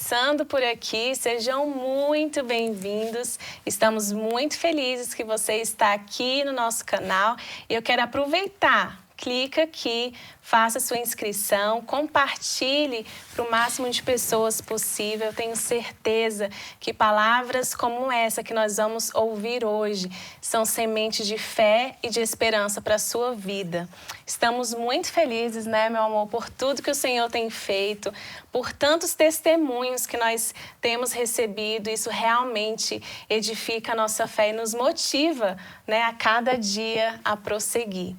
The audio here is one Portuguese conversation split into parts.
passando por aqui, sejam muito bem-vindos. Estamos muito felizes que você está aqui no nosso canal e eu quero aproveitar. Clica aqui, faça sua inscrição, compartilhe para o máximo de pessoas possível. Eu tenho certeza que palavras como essa que nós vamos ouvir hoje são sementes de fé e de esperança para a sua vida. Estamos muito felizes, né, meu amor, por tudo que o Senhor tem feito, por tantos testemunhos que nós temos recebido. Isso realmente edifica a nossa fé e nos motiva, né, a cada dia a prosseguir.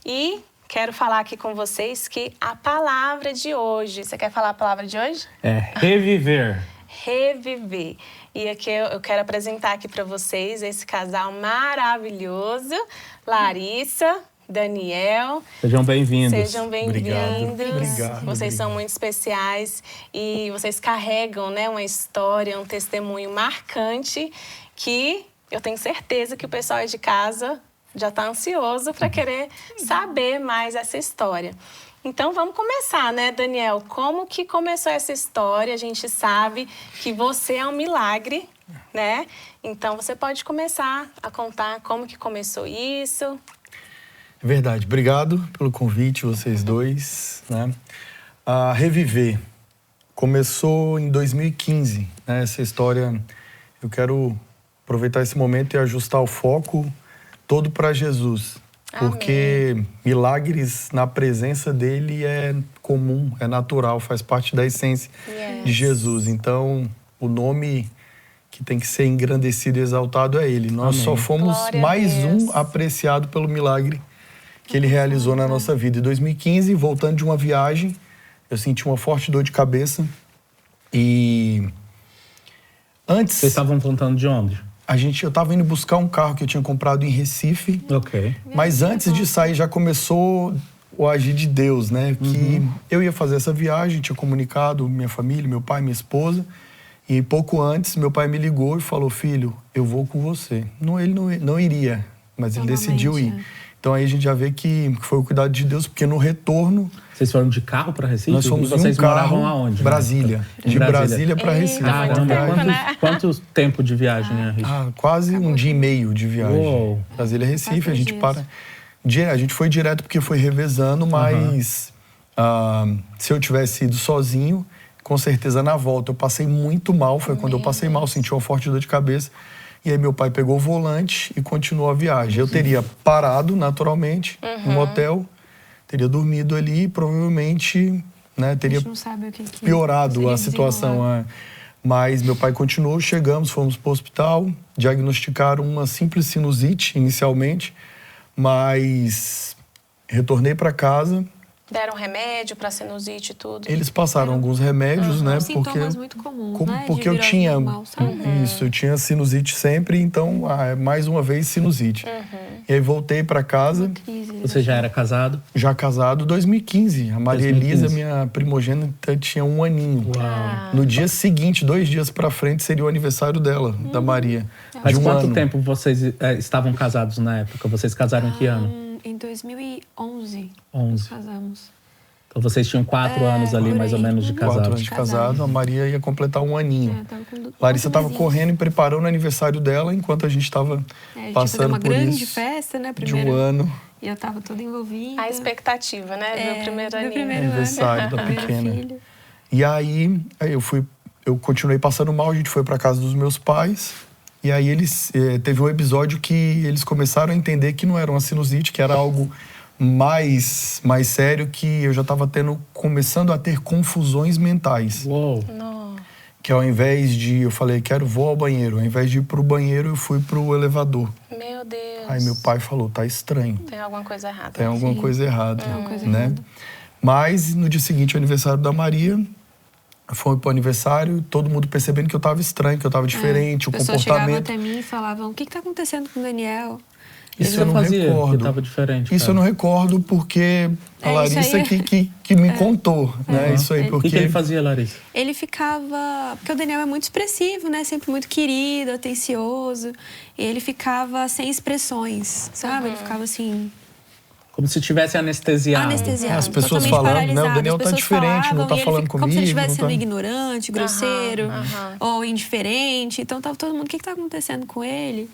E quero falar aqui com vocês que a palavra de hoje... Você quer falar a palavra de hoje? É reviver. Reviver. E aqui eu quero apresentar aqui para vocês esse casal maravilhoso, Larissa, Daniel. Sejam bem-vindos. Sejam bem-vindos. Obrigado. Vocês são muito especiais e vocês carregam, né, uma história, um testemunho marcante que eu tenho certeza que o pessoal aí de casa já está ansioso para querer saber mais essa história. Então, vamos começar, né, Daniel? Como que começou essa história? A gente sabe que você é um milagre, né? Então, você pode começar a contar como que começou isso. É verdade. Obrigado pelo convite, vocês dois, né? A Reviver começou em 2015, né? Essa história, eu quero aproveitar esse momento e ajustar o foco todo para Jesus, porque Amém. Milagres na presença dele é comum, é natural, faz parte da essência de Jesus. Então, o nome que tem que ser engrandecido e exaltado é ele. Nós só fomos Glória mais a Deus. um apreciado pelo milagre que ele realizou na nossa vida. Em 2015, voltando de uma viagem, eu senti uma forte dor de cabeça e antes... Vocês estavam voltando de onde? Eu estava indo buscar um carro que eu tinha comprado em Recife. Ok. Mas antes de sair já começou o agir de Deus, né? Que eu ia fazer essa viagem, tinha comunicado minha família, meu pai, minha esposa. E pouco antes, meu pai me ligou e falou: filho, eu vou com você. Não, ele não iria, mas ele decidiu ir. Então aí a gente já vê que foi o cuidado de Deus, porque no retorno... Vocês foram de carro para Recife? Nós fomos e vocês em um carro, moravam aonde? Brasília. De Brasília para Recife. muito tempo, né? Quanto tempo de viagem, né, Recife? Quase um dia e meio de viagem. Uou. Brasília, Recife, a gente para... A gente foi direto porque foi revezando, mas se eu tivesse ido sozinho, com certeza na volta eu passei muito mal. Foi quando eu passei mal, senti uma forte dor de cabeça. E aí meu pai pegou o volante e continuou a viagem. Eu teria parado naturalmente no hotel, teria dormido ali e provavelmente, né, teria piorado a situação. Mas meu pai continuou, chegamos, fomos para o hospital, diagnosticaram uma simples sinusite inicialmente, mas retornei para casa. Deram remédio para sinusite e tudo? Eles passaram alguns remédios, né? Sintomas muito comuns, né? Porque eu tinha eu tinha sinusite sempre, então mais uma vez sinusite. E aí voltei para casa. Você já era casado? Já casado, 2015. A Maria 2015. Elisa, minha primogênita, tinha 1 aninho. Uau. No dia seguinte, 2 dias para frente, seria o aniversário dela, da Maria. Mas de quanto ano. tempo vocês estavam casados na época? Vocês casaram em que ano? Em 2011. 11. Casamos. Então vocês tinham 4 anos ali, mais ou menos, de 4 anos casados. de casado, a Maria ia completar 1 aninho. Larissa estava correndo e preparando o aniversário dela, enquanto a gente estava passando uma por grande isso. festa, né? De 1 ano. E eu tava toda envolvida. A expectativa, né? Meu primeiro aninho. Aniversário da pequena. E aí eu continuei passando mal, a gente foi para casa dos meus pais. E aí teve um episódio que eles começaram a entender que não era uma sinusite, que era algo mais sério, que eu já estava começando a ter confusões mentais. Uou. Que ao invés de... Eu falei, vou ao banheiro. Ao invés de ir pro banheiro, eu fui pro elevador. Meu Deus. Aí meu pai falou, tá estranho. Tem alguma coisa errada. Tem alguma coisa errada, né? Mas no dia seguinte, o aniversário da Maria, foi pro aniversário, todo mundo percebendo que eu tava estranho, que eu tava diferente, o comportamento... chegavam até mim e falavam, o que tá acontecendo com o Daniel? Isso eu não recordo. Que tava diferente, isso eu não recordo porque a Larissa que me contou, né? Isso aí, porque... O que ele fazia, Larissa? Ele ficava... Porque o Daniel é muito expressivo, né? Sempre muito querido, atencioso. E ele ficava sem expressões, sabe? Ele ficava assim... Como se tivesse anestesiado. Anestesiado. As pessoas totalmente falando, né, paralisado. o Daniel As tá pessoas diferente, não falavam, tá e ele falando fica como se ele comigo, estivesse não sendo tá- ignorante, grosseiro aham. ou indiferente. Então tava todo mundo, o que tá acontecendo com ele?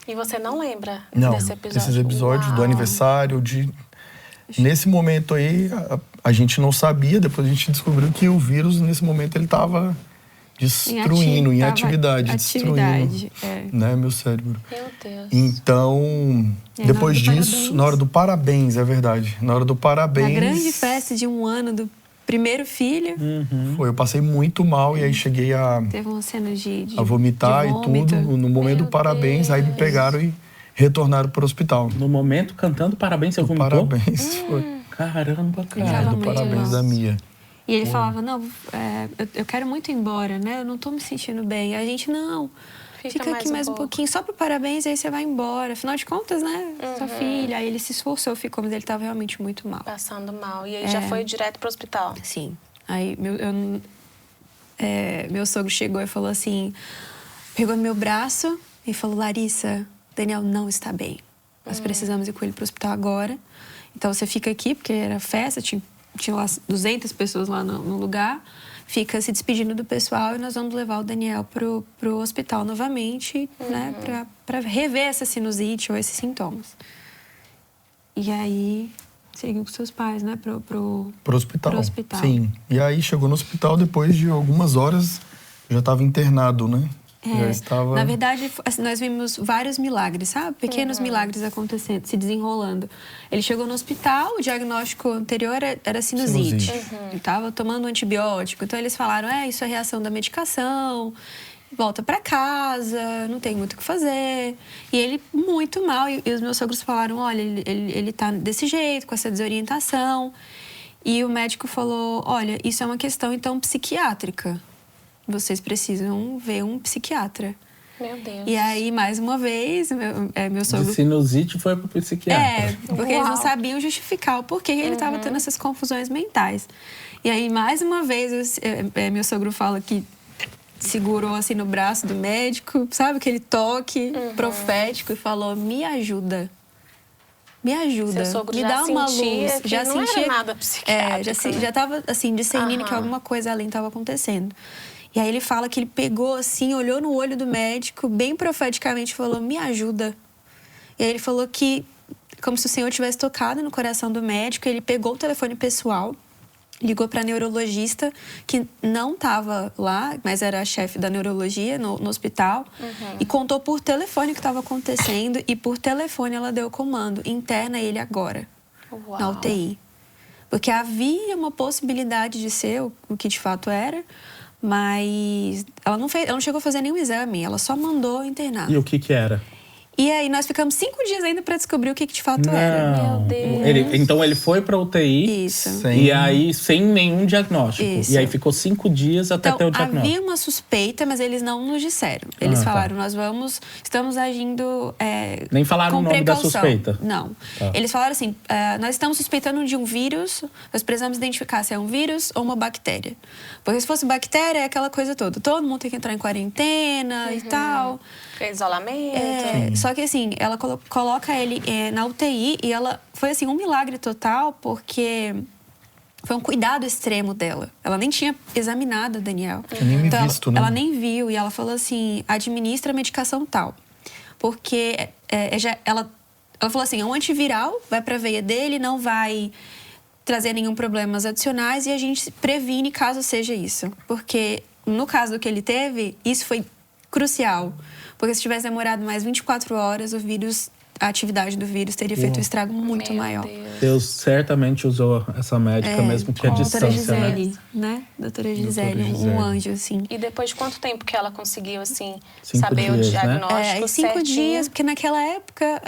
E você não lembra Não, desse episódio? desses episódios do Uau. aniversário, Nesse momento aí, a gente não sabia, depois a gente descobriu que o vírus, nesse momento, ele tava destruindo, em atividade, destruindo, né, meu cérebro. Meu Deus. Então, depois na hora do disso, parabéns. na hora do parabéns, é verdade, na hora do parabéns... Na grande festa de 1 ano do primeiro filho, eu passei muito mal e aí cheguei a teve uma cena de vomitar de vômito. e tudo. No momento Meu do parabéns, aí me Deus. pegaram e retornaram para o hospital. No momento, cantando parabéns, você vomitou? Parabéns, foi. Caramba, Ele cara. tava Do muito parabéns mal. da Mia. E ele falava, não, eu quero muito ir embora, né? Eu não tô me sentindo bem. A gente, não, fica aqui mais um pouco. pouquinho, só pro parabéns, aí você vai embora. Afinal de contas, né? Sua filha. Aí ele se esforçou, ficou, mas ele tava realmente muito mal. Passando mal. E aí já foi direto pro hospital. Sim. Aí meu sogro chegou e falou assim, pegou no meu braço e falou, Larissa, Daniel não está bem. Nós precisamos ir com ele pro hospital agora. Então você fica aqui, porque era festa, tinha lá 200 pessoas lá no lugar. Fica se despedindo do pessoal e nós vamos levar o Daniel pro hospital novamente, né? Pra rever essa sinusite ou esses sintomas. E aí, seguiu com seus pais, né? Pro Hospital. Pro hospital. Sim. E aí chegou no hospital, depois de algumas horas, eu já estava internado, né? Já estava... Na verdade, assim, nós vimos vários milagres, sabe? Pequenos milagres acontecendo, se desenrolando. Ele chegou no hospital, o diagnóstico anterior era sinusite. Ele estava tomando antibiótico. Então, eles falaram, isso é reação da medicação, volta para casa, não tem muito o que fazer. E ele muito mal. E os meus sogros falaram, olha, ele tá desse jeito, com essa desorientação. E o médico falou, olha, isso é uma questão, então, psiquiátrica. Vocês precisam ver um psiquiatra. Meu Deus. E aí, mais uma vez, meu sogro... De sinusite foi pro psiquiatra. Porque eles não sabiam justificar o porquê ele estava tendo essas confusões mentais. E aí, mais uma vez, meu sogro fala que segurou assim no braço do médico, sabe? Aquele toque profético e falou, me ajuda. Me ajuda, Seu sogro me já dá uma sentia luz. que Já não sentia, era nada psiquiátrico, né? já estava assim, discernindo que alguma coisa além estava acontecendo. E aí ele fala que ele pegou assim, olhou no olho do médico, bem profeticamente falou, me ajuda. E aí ele falou que, como se o Senhor tivesse tocado no coração do médico, ele pegou o telefone pessoal, ligou para a neurologista, que não estava lá, mas era a chefe da neurologia no hospital, e contou por telefone o que estava acontecendo, e por telefone ela deu o comando, interna ele agora, na UTI. Porque havia uma possibilidade de ser o que de fato era, mas ela não chegou a fazer nenhum exame, ela só mandou internar. E o que era? E aí nós ficamos 5 dias ainda para descobrir o que de fato era. Meu Deus. Então ele foi pra UTI. Isso. E aí, sem nenhum diagnóstico. Isso. E aí ficou 5 dias até Então, ter o diagnóstico. havia uma suspeita, mas eles não nos disseram. Eles falaram, estamos agindo Nem falaram com o nome da precaução. suspeita. Não. Tá. Eles falaram assim, nós estamos suspeitando de um vírus, nós precisamos identificar se é um vírus ou uma bactéria. Porque se fosse bactéria, é aquela coisa toda. Todo mundo tem que entrar em quarentena e tal. Isolamento. Só que assim, ela coloca ele na UTI e ela foi assim um milagre total, porque foi um cuidado extremo dela. Ela nem tinha examinado o Daniel. Tinha nem me visto, né? Ela nem viu e ela falou assim, administra a medicação tal. Porque ela falou assim, é um antiviral, vai pra veia dele, não vai trazer nenhum problemas adicionais e a gente previne caso seja isso. Porque no caso do que ele teve, isso foi crucial. Porque se tivesse demorado mais 24 horas, a atividade do vírus teria feito um estrago muito maior. Deus certamente usou essa médica, mesmo que a Doutora distância, né? Gisele, né? Doutora Gisele, Gisele. um anjo, assim. E depois de quanto tempo que ela conseguiu, assim, 5 saber o dias, né? diagnóstico 5 certinho? dias, porque naquela época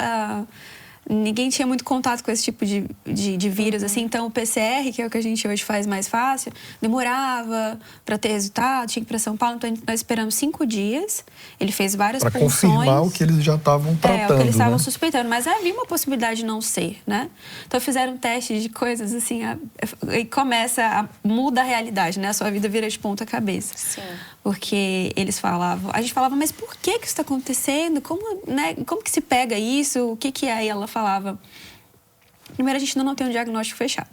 ninguém tinha muito contato com esse tipo de vírus, assim. Então, o PCR, que é o que a gente hoje faz mais fácil, demorava para ter resultado, tinha que ir para São Paulo. Então, nós esperamos 5 dias. Ele fez várias Para punções. confirmar o que eles já estavam tratando, o que eles estavam né? suspeitando. Mas havia uma possibilidade de não ser, né? Então, fizeram testes de coisas, assim, e muda a realidade, né? A sua vida vira de ponta cabeça. Sim. Porque eles falavam... A gente falava, mas por que isso está acontecendo? Como que se pega isso? O que é? Aí ela falava... Primeiro, a gente ainda não tem um diagnóstico fechado.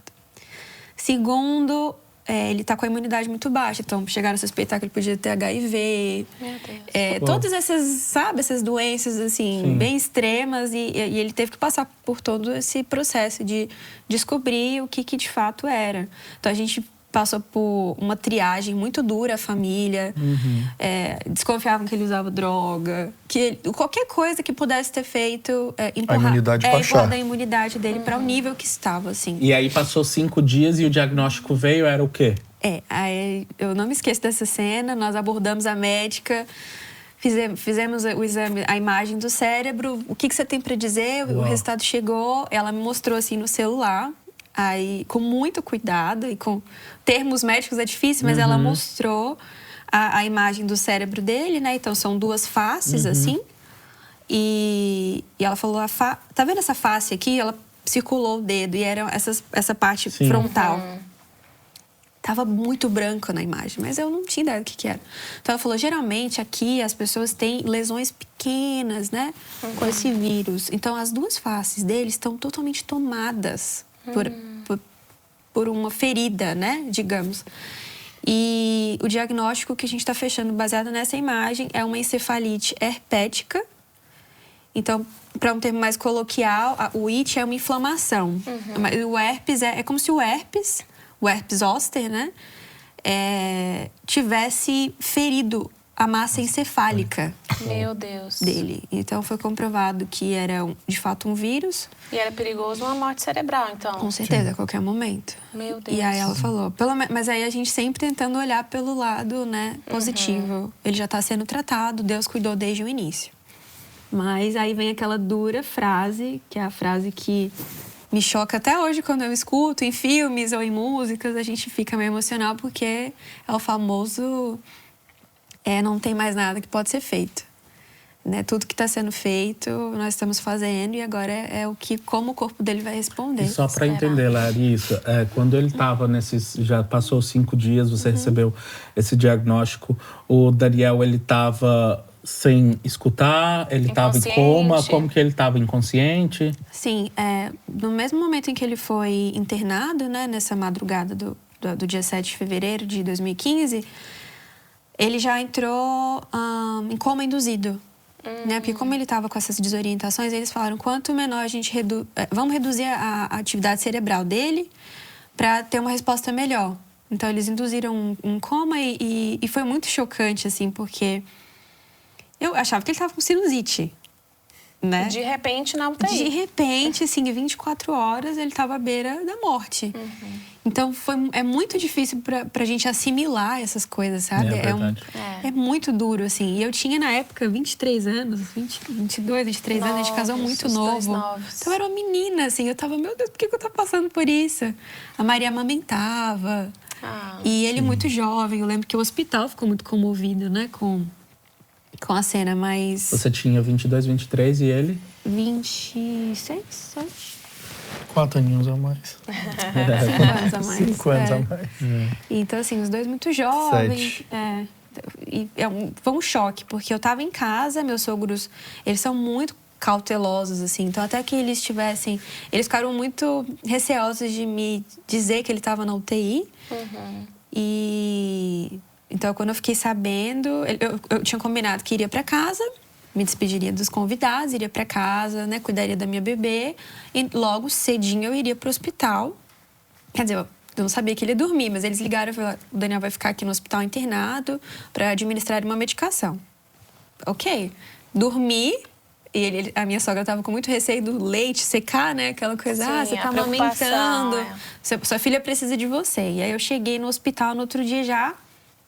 Segundo, ele tá com a imunidade muito baixa. Então, chegaram a suspeitar que ele podia ter HIV. Meu Deus. Todas essas, sabe, essas doenças, assim, bem extremas. E ele teve que passar por todo esse processo de descobrir o que de fato era. Então, a gente passou por uma triagem muito dura, a família. Desconfiavam que ele usava droga. Qualquer coisa que pudesse ter feito a imunidade baixar. A imunidade dele para o nível que estava, assim. E aí passou 5 dias e o diagnóstico veio, era o quê? Aí eu não me esqueço dessa cena. Nós abordamos a médica, fizemos o exame, a imagem do cérebro. O que você tem para dizer? Uau. O resultado chegou, ela me mostrou assim no celular. Aí, com muito cuidado e com termos médicos é difícil, mas ela mostrou a imagem do cérebro dele, né? Então, são 2 faces, assim. E ela falou, tá vendo essa face aqui? Ela circulou o dedo e era essa parte frontal. Tava muito branco na imagem, mas eu não tinha ideia do que era. Então, ela falou, geralmente, aqui as pessoas têm lesões pequenas, né? Com esse vírus. Então, as 2 faces dele estão totalmente tomadas por uma ferida, né, digamos. E o diagnóstico que a gente está fechando baseado nessa imagem é uma encefalite herpética. Então, para um termo mais coloquial, o it é uma inflamação. O herpes é como se o herpes zoster, né, tivesse ferido a massa encefálica Meu Deus. dele. Então, foi comprovado que era, de fato, um vírus. E era perigoso uma morte cerebral, então? Com certeza, a qualquer momento. Meu Deus. E aí ela falou, mas aí a gente sempre tentando olhar pelo lado, né, positivo. Ele já está sendo tratado, Deus cuidou desde o início. Mas aí vem aquela dura frase, que é a frase que me choca até hoje quando eu escuto em filmes ou em músicas, a gente fica meio emocional porque é o famoso não tem mais nada que pode ser feito. Né? Tudo que está sendo feito, nós estamos fazendo e agora é como o corpo dele vai responder. E só para entender, Larissa, quando ele estava já passou 5 dias, você recebeu esse diagnóstico, o Daniel, ele estava sem escutar, ele estava em coma, como que ele estava? Inconsciente? Sim, no mesmo momento em que ele foi internado, né, nessa madrugada do dia 7 de fevereiro de 2015, ele já entrou em coma induzido. Né? Porque como ele estava com essas desorientações, eles falaram, quanto menor a gente vamos reduzir a atividade cerebral dele para ter uma resposta melhor. Então, eles induziram um coma e foi muito chocante, assim, porque eu achava que ele estava com sinusite, né? De repente, na UTI. De repente, assim, em 24 horas, ele estava à beira da morte. Então, é muito difícil pra gente assimilar essas coisas, sabe? É muito duro, assim. E eu tinha, na época, 23 anos, 22, 23 anos. A gente casou muito novo. Então, eu era uma menina, assim. Eu tava, meu Deus, por que eu tô passando por isso? A Maria amamentava. E ele muito jovem. Eu lembro que o hospital ficou muito comovido, né? Com a cena, mas... Você tinha 22, 23 e ele? 26, 7... 4 aninhos a mais. 5 anos a mais. 5 anos a mais. Então, assim, os 2 muito jovens. 7. Foi um choque, porque eu tava em casa, meus sogros, eles são muito cautelosos, assim. Então, até que eles eles ficaram muito receosos de me dizer que ele tava na UTI. Então, quando eu fiquei sabendo, eu tinha combinado que iria para casa, me despediria dos convidados, iria para casa, né, cuidaria da minha bebê e logo cedinho eu iria pro hospital. Quer dizer, eu não sabia que ele ia dormir, mas eles ligaram e falaram, o Daniel vai ficar aqui no hospital internado para administrar uma medicação. Ok, dormi. E a minha sogra estava com muito receio do leite secar, né? Aquela coisa, você tá amamentando, sua filha precisa de você. E aí eu cheguei no hospital no outro dia já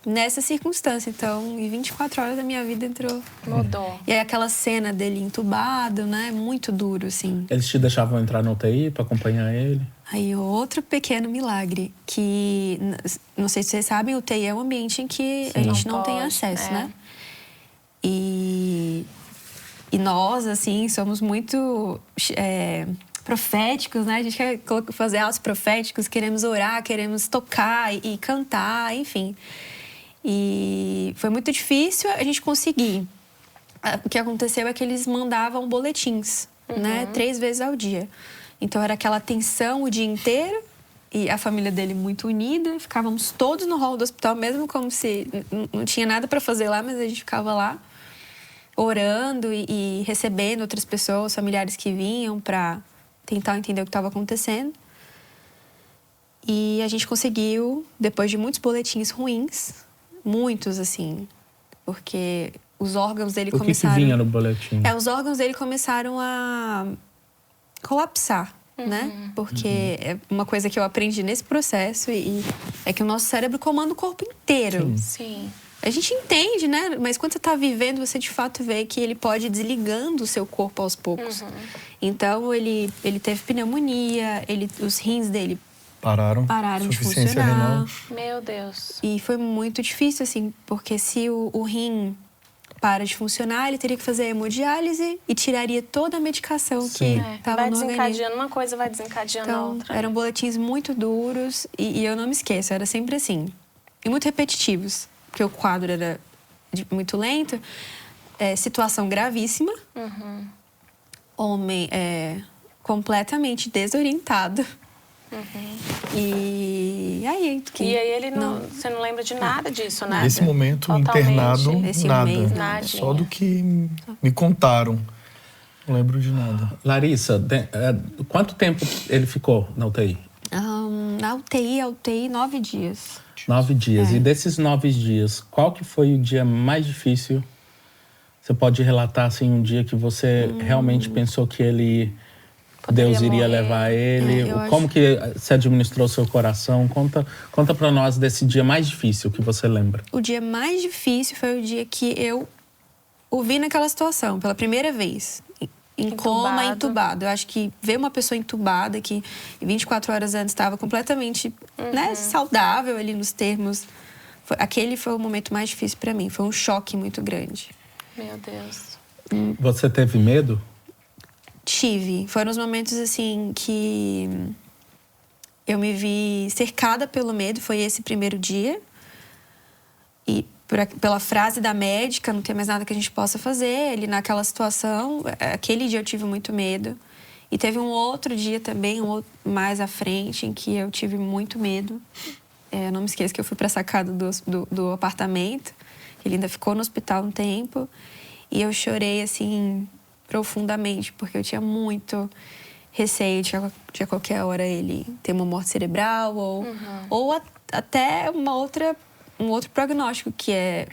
nessa circunstância. Então, em 24 horas a minha vida mudou. E aí aquela cena dele entubado, né? Muito duro, assim. Eles te deixavam entrar na UTI para acompanhar ele? Aí outro pequeno milagre, que não sei se vocês sabem, UTI é um ambiente em que a gente não tem acesso, né? E nós, assim, somos muito proféticos, né? A gente quer fazer atos proféticos, queremos orar, queremos tocar e cantar, enfim. E foi muito difícil a gente conseguir. O que aconteceu é que eles mandavam boletins, né? 3 vezes ao dia. Então era aquela tensão o dia inteiro. E a família dele muito unida. Ficávamos todos no hall do hospital, mesmo como se não tinha nada para fazer lá, mas a gente ficava lá orando e recebendo outras pessoas, familiares que vinham para tentar entender o que estava acontecendo. E a gente conseguiu, depois de muitos boletins ruins, muitos assim, porque os órgãos dele começaram... O que vinha no boletim? Os órgãos dele começaram a colapsar, né? Porque é uma coisa que eu aprendi nesse processo e é que o nosso cérebro comanda o corpo inteiro. Sim. A gente entende, né? Mas quando você tá vivendo, você de fato vê que ele pode ir desligando o seu corpo aos poucos. Então, ele teve pneumonia, os rins dele pararam de funcionar. Renal. Meu Deus. E foi muito difícil, assim, porque se o rim para de funcionar, ele teria que fazer hemodiálise e tiraria toda a medicação que estava no organismo. Vai desencadeando uma coisa, vai desencadeando a outra. Eram boletins muito duros e eu não me esqueço, era sempre assim. E muito repetitivos, porque o quadro era muito lento. Situação gravíssima. Homem completamente desorientado. E aí ele não... Você não lembra de nada disso, né? Nesse momento, totalmente. internado, nada. Só do que me contaram. Não lembro de nada. Larissa, quanto tempo ele ficou na UTI? Na UTI, 9 dias. 9 dias. E desses 9 dias, qual que foi o dia mais difícil? Você pode relatar, assim, um dia que você realmente pensou que Deus iria levar ele? Como que se administrou seu coração? Conta pra nós desse dia mais difícil que você lembra. O dia mais difícil foi o dia que eu o vi naquela situação, pela primeira vez. Em coma, entubado. Eu acho que ver uma pessoa entubada que 24 horas antes estava completamente saudável ali nos termos. Aquele foi o momento mais difícil para mim. Foi um choque muito grande. Meu Deus. Você teve medo? Tive. Foram os momentos, assim, que eu me vi cercada pelo medo. Foi esse primeiro dia. E pela frase da médica, não tem mais nada que a gente possa fazer. Ele naquela situação, aquele dia eu tive muito medo. E teve um outro dia também, mais à frente, em que eu tive muito medo. Não me esqueço que eu fui para a sacada do apartamento. Ele ainda ficou no hospital um tempo. E eu chorei, assim, profundamente, porque eu tinha muito receio de a qualquer hora ele ter uma morte cerebral ou até um outro prognóstico, que é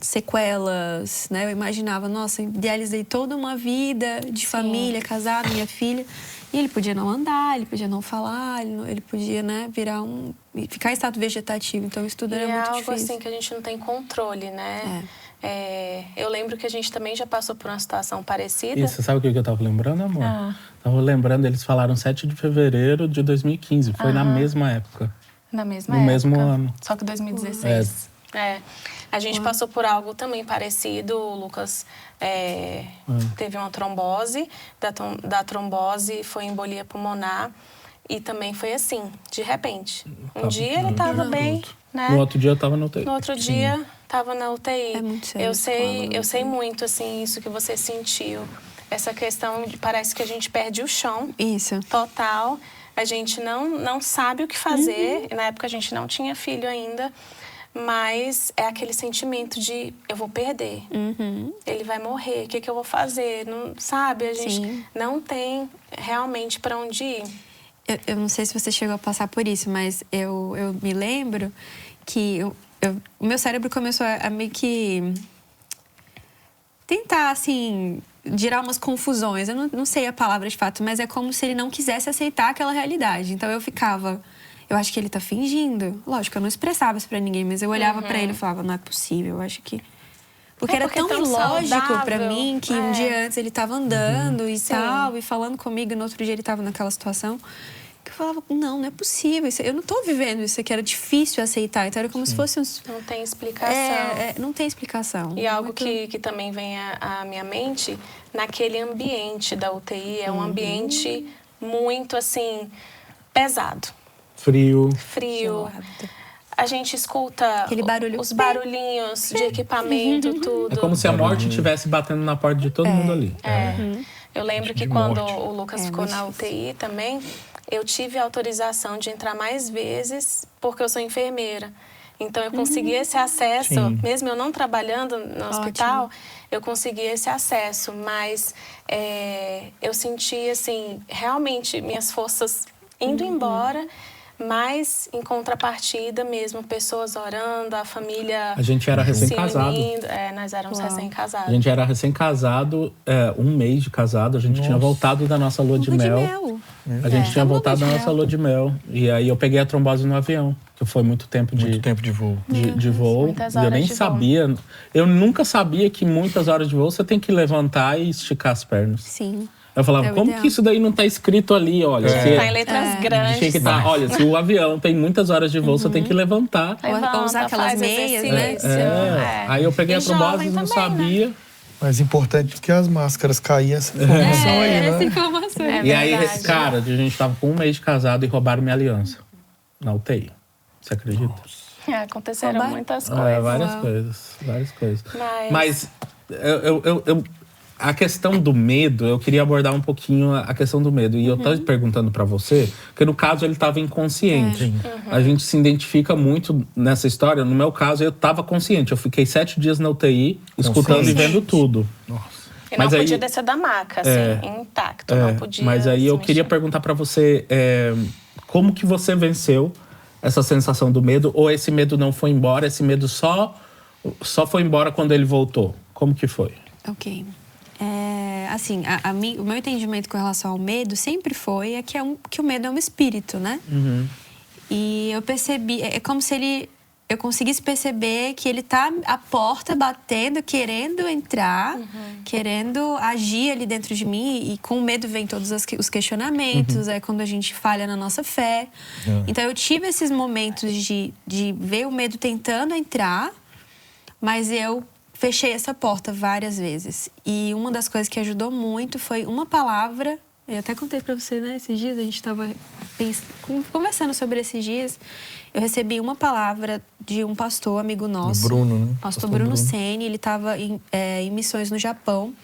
sequelas, né? Eu imaginava, nossa, eu idealizei toda uma vida de família, casado, minha filha. E ele podia não andar, ele podia não falar, ele podia, né, ficar em estado vegetativo. Então isso tudo era muito difícil. É algo assim que a gente não tem controle, né? Eu lembro que a gente também já passou por uma situação parecida. Isso, sabe o que eu tava lembrando, amor? Tava lembrando, eles falaram 7 de fevereiro de 2015. Foi na mesma época. Na mesma época. No mesmo ano. Só que 2016. A gente passou por algo também parecido. O Lucas teve uma trombose. Da trombose foi embolia pulmonar. E também foi assim, de repente. Um dia ele estava bem, né? No outro dia eu estava na UTI. No outro dia estava na UTI. É muito sério. Eu sei muito, assim, isso que você sentiu. Essa questão de parece que a gente perde o chão. Isso. Total. A gente não sabe o que fazer. Na época a gente não tinha filho ainda. Mas é aquele sentimento de eu vou perder. Ele vai morrer. O que eu vou fazer? Não, sabe? A gente não tem realmente para onde ir. Eu não sei se você chegou a passar por isso, mas eu me lembro que o meu cérebro começou a meio que tentar, assim, gerar umas confusões. Eu não sei a palavra de fato, mas é como se ele não quisesse aceitar aquela realidade. Então eu ficava, eu acho que ele tá fingindo. Lógico, eu não expressava isso pra ninguém, mas eu olhava pra ele e falava, não é possível, eu acho que... Porque era tão lógico pra mim que um dia antes ele tava andando e tal, e falando comigo, e no outro dia ele tava naquela situação. Que eu falava, não é possível, eu não tô vivendo isso aqui, era difícil aceitar. Então era como se fosse Não tem explicação. Não tem explicação. E algo que também vem à minha mente, naquele ambiente da UTI, é um ambiente muito, assim, pesado. Frio. Gelado. A gente escuta aquele barulho, os barulhinhos de equipamento, tudo. É como se a morte estivesse batendo na porta de todo mundo ali. Eu lembro que quando o Lucas ficou na UTI também, eu tive autorização de entrar mais vezes porque eu sou enfermeira. Então, eu consegui esse acesso, mesmo eu não trabalhando no hospital, eu consegui esse acesso. Mas eu senti, assim, realmente minhas forças indo embora, mas em contrapartida mesmo, pessoas orando, a família A gente era recém-casado. Nós éramos recém-casados. A gente era recém-casado, 1 mês de casado. A gente tinha voltado da nossa lua de mel. A gente tinha voltado da nossa lua de mel. E aí eu peguei a trombose no avião, que foi muito tempo de voo. De voo. E eu nem sabia. Eu nunca sabia que muitas horas de voo você tem que levantar e esticar as pernas. Sim. Eu falava, como que isso daí não tá escrito ali? Olha, tá em letras grandes. Tinha que tá, olha, se o avião tem muitas horas de voo, você tem que levantar. Ou usar aquelas meias, né? Aí eu peguei a trombose e não sabia. Né? Mas importante que as máscaras caíam essa informação aí, né? Essa informação. E aí, cara, a gente tava com 1 mês de casado e roubaram minha aliança na UTI. Você acredita? Aconteceram muitas coisas. Várias coisas. Mas a questão do medo, eu queria abordar um pouquinho a questão do medo. E eu tava perguntando pra você, porque no caso ele tava inconsciente. A gente se identifica muito nessa história. No meu caso, eu tava consciente. Eu fiquei 7 dias na UTI, escutando e vendo tudo. Nossa. E não podia descer da maca, assim, intacto. Não podia. Mas aí eu queria perguntar pra você, como que você venceu essa sensação do medo? Ou esse medo não foi embora? Esse medo só foi embora quando ele voltou? Como que foi? Ok. Assim, o meu entendimento com relação ao medo sempre foi que o medo é um espírito, né? E eu percebi, é como se eu conseguisse perceber que ele tá à porta batendo, querendo entrar, querendo agir ali dentro de mim. E com o medo vem todos os questionamentos, é quando a gente falha na nossa fé. Então eu tive esses momentos de ver o medo tentando entrar, mas eu fechei essa porta várias vezes. E uma das coisas que ajudou muito foi uma palavra. Eu até contei pra você, né? Esses dias, a gente tava conversando sobre esses dias. Eu recebi uma palavra de um pastor, amigo nosso. Bruno, né? Pastor Bruno Sene. Ele tava em missões no Japão.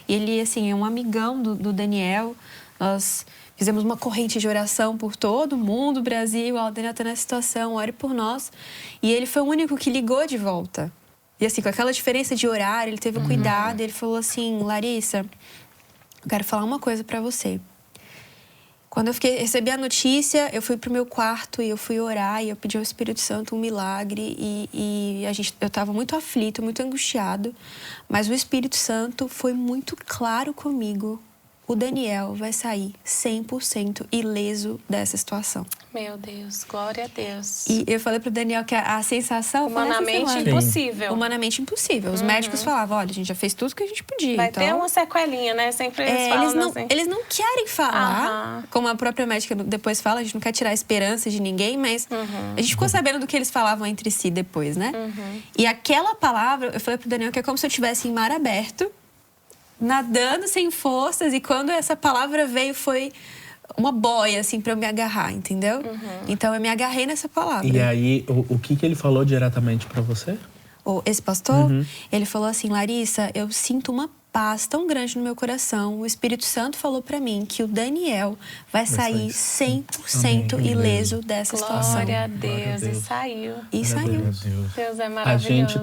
E ele, assim, é um amigão do Daniel. Nós fizemos uma corrente de oração por todo mundo, Brasil. O Daniel tá nessa situação, ore por nós. E ele foi o único que ligou de volta. E assim, com aquela diferença de horário, ele teve o cuidado. Ele falou assim, Larissa, eu quero falar uma coisa pra você. Quando eu recebi a notícia, eu fui pro meu quarto e eu fui orar. E eu pedi ao Espírito Santo um milagre. Eu tava muito aflito, muito angustiado. Mas o Espírito Santo foi muito claro comigo. O Daniel vai sair 100% ileso dessa situação. Meu Deus, glória a Deus. E eu falei pro Daniel que a sensação humanamente impossível. Humanamente impossível. Os médicos falavam, olha, a gente já fez tudo que a gente podia. Vai ter uma sequelinha, né? Sempre eles falam assim. Eles não querem falar, como a própria médica depois fala, a gente não quer tirar a esperança de ninguém, mas a gente ficou sabendo do que eles falavam entre si depois, né? E aquela palavra, eu falei pro Daniel que é como se eu estivesse em mar aberto, nadando sem forças, e quando essa palavra veio foi uma boia, assim, pra eu me agarrar, entendeu? Então eu me agarrei nessa palavra. E aí, o que ele falou diretamente pra você? Esse pastor, ele falou assim, Larissa, eu sinto uma paz tão grande no meu coração. O Espírito Santo falou pra mim que o Daniel vai sair 100% ileso dessa situação. Glória a Deus. E saiu. E saiu. Deus é maravilhoso.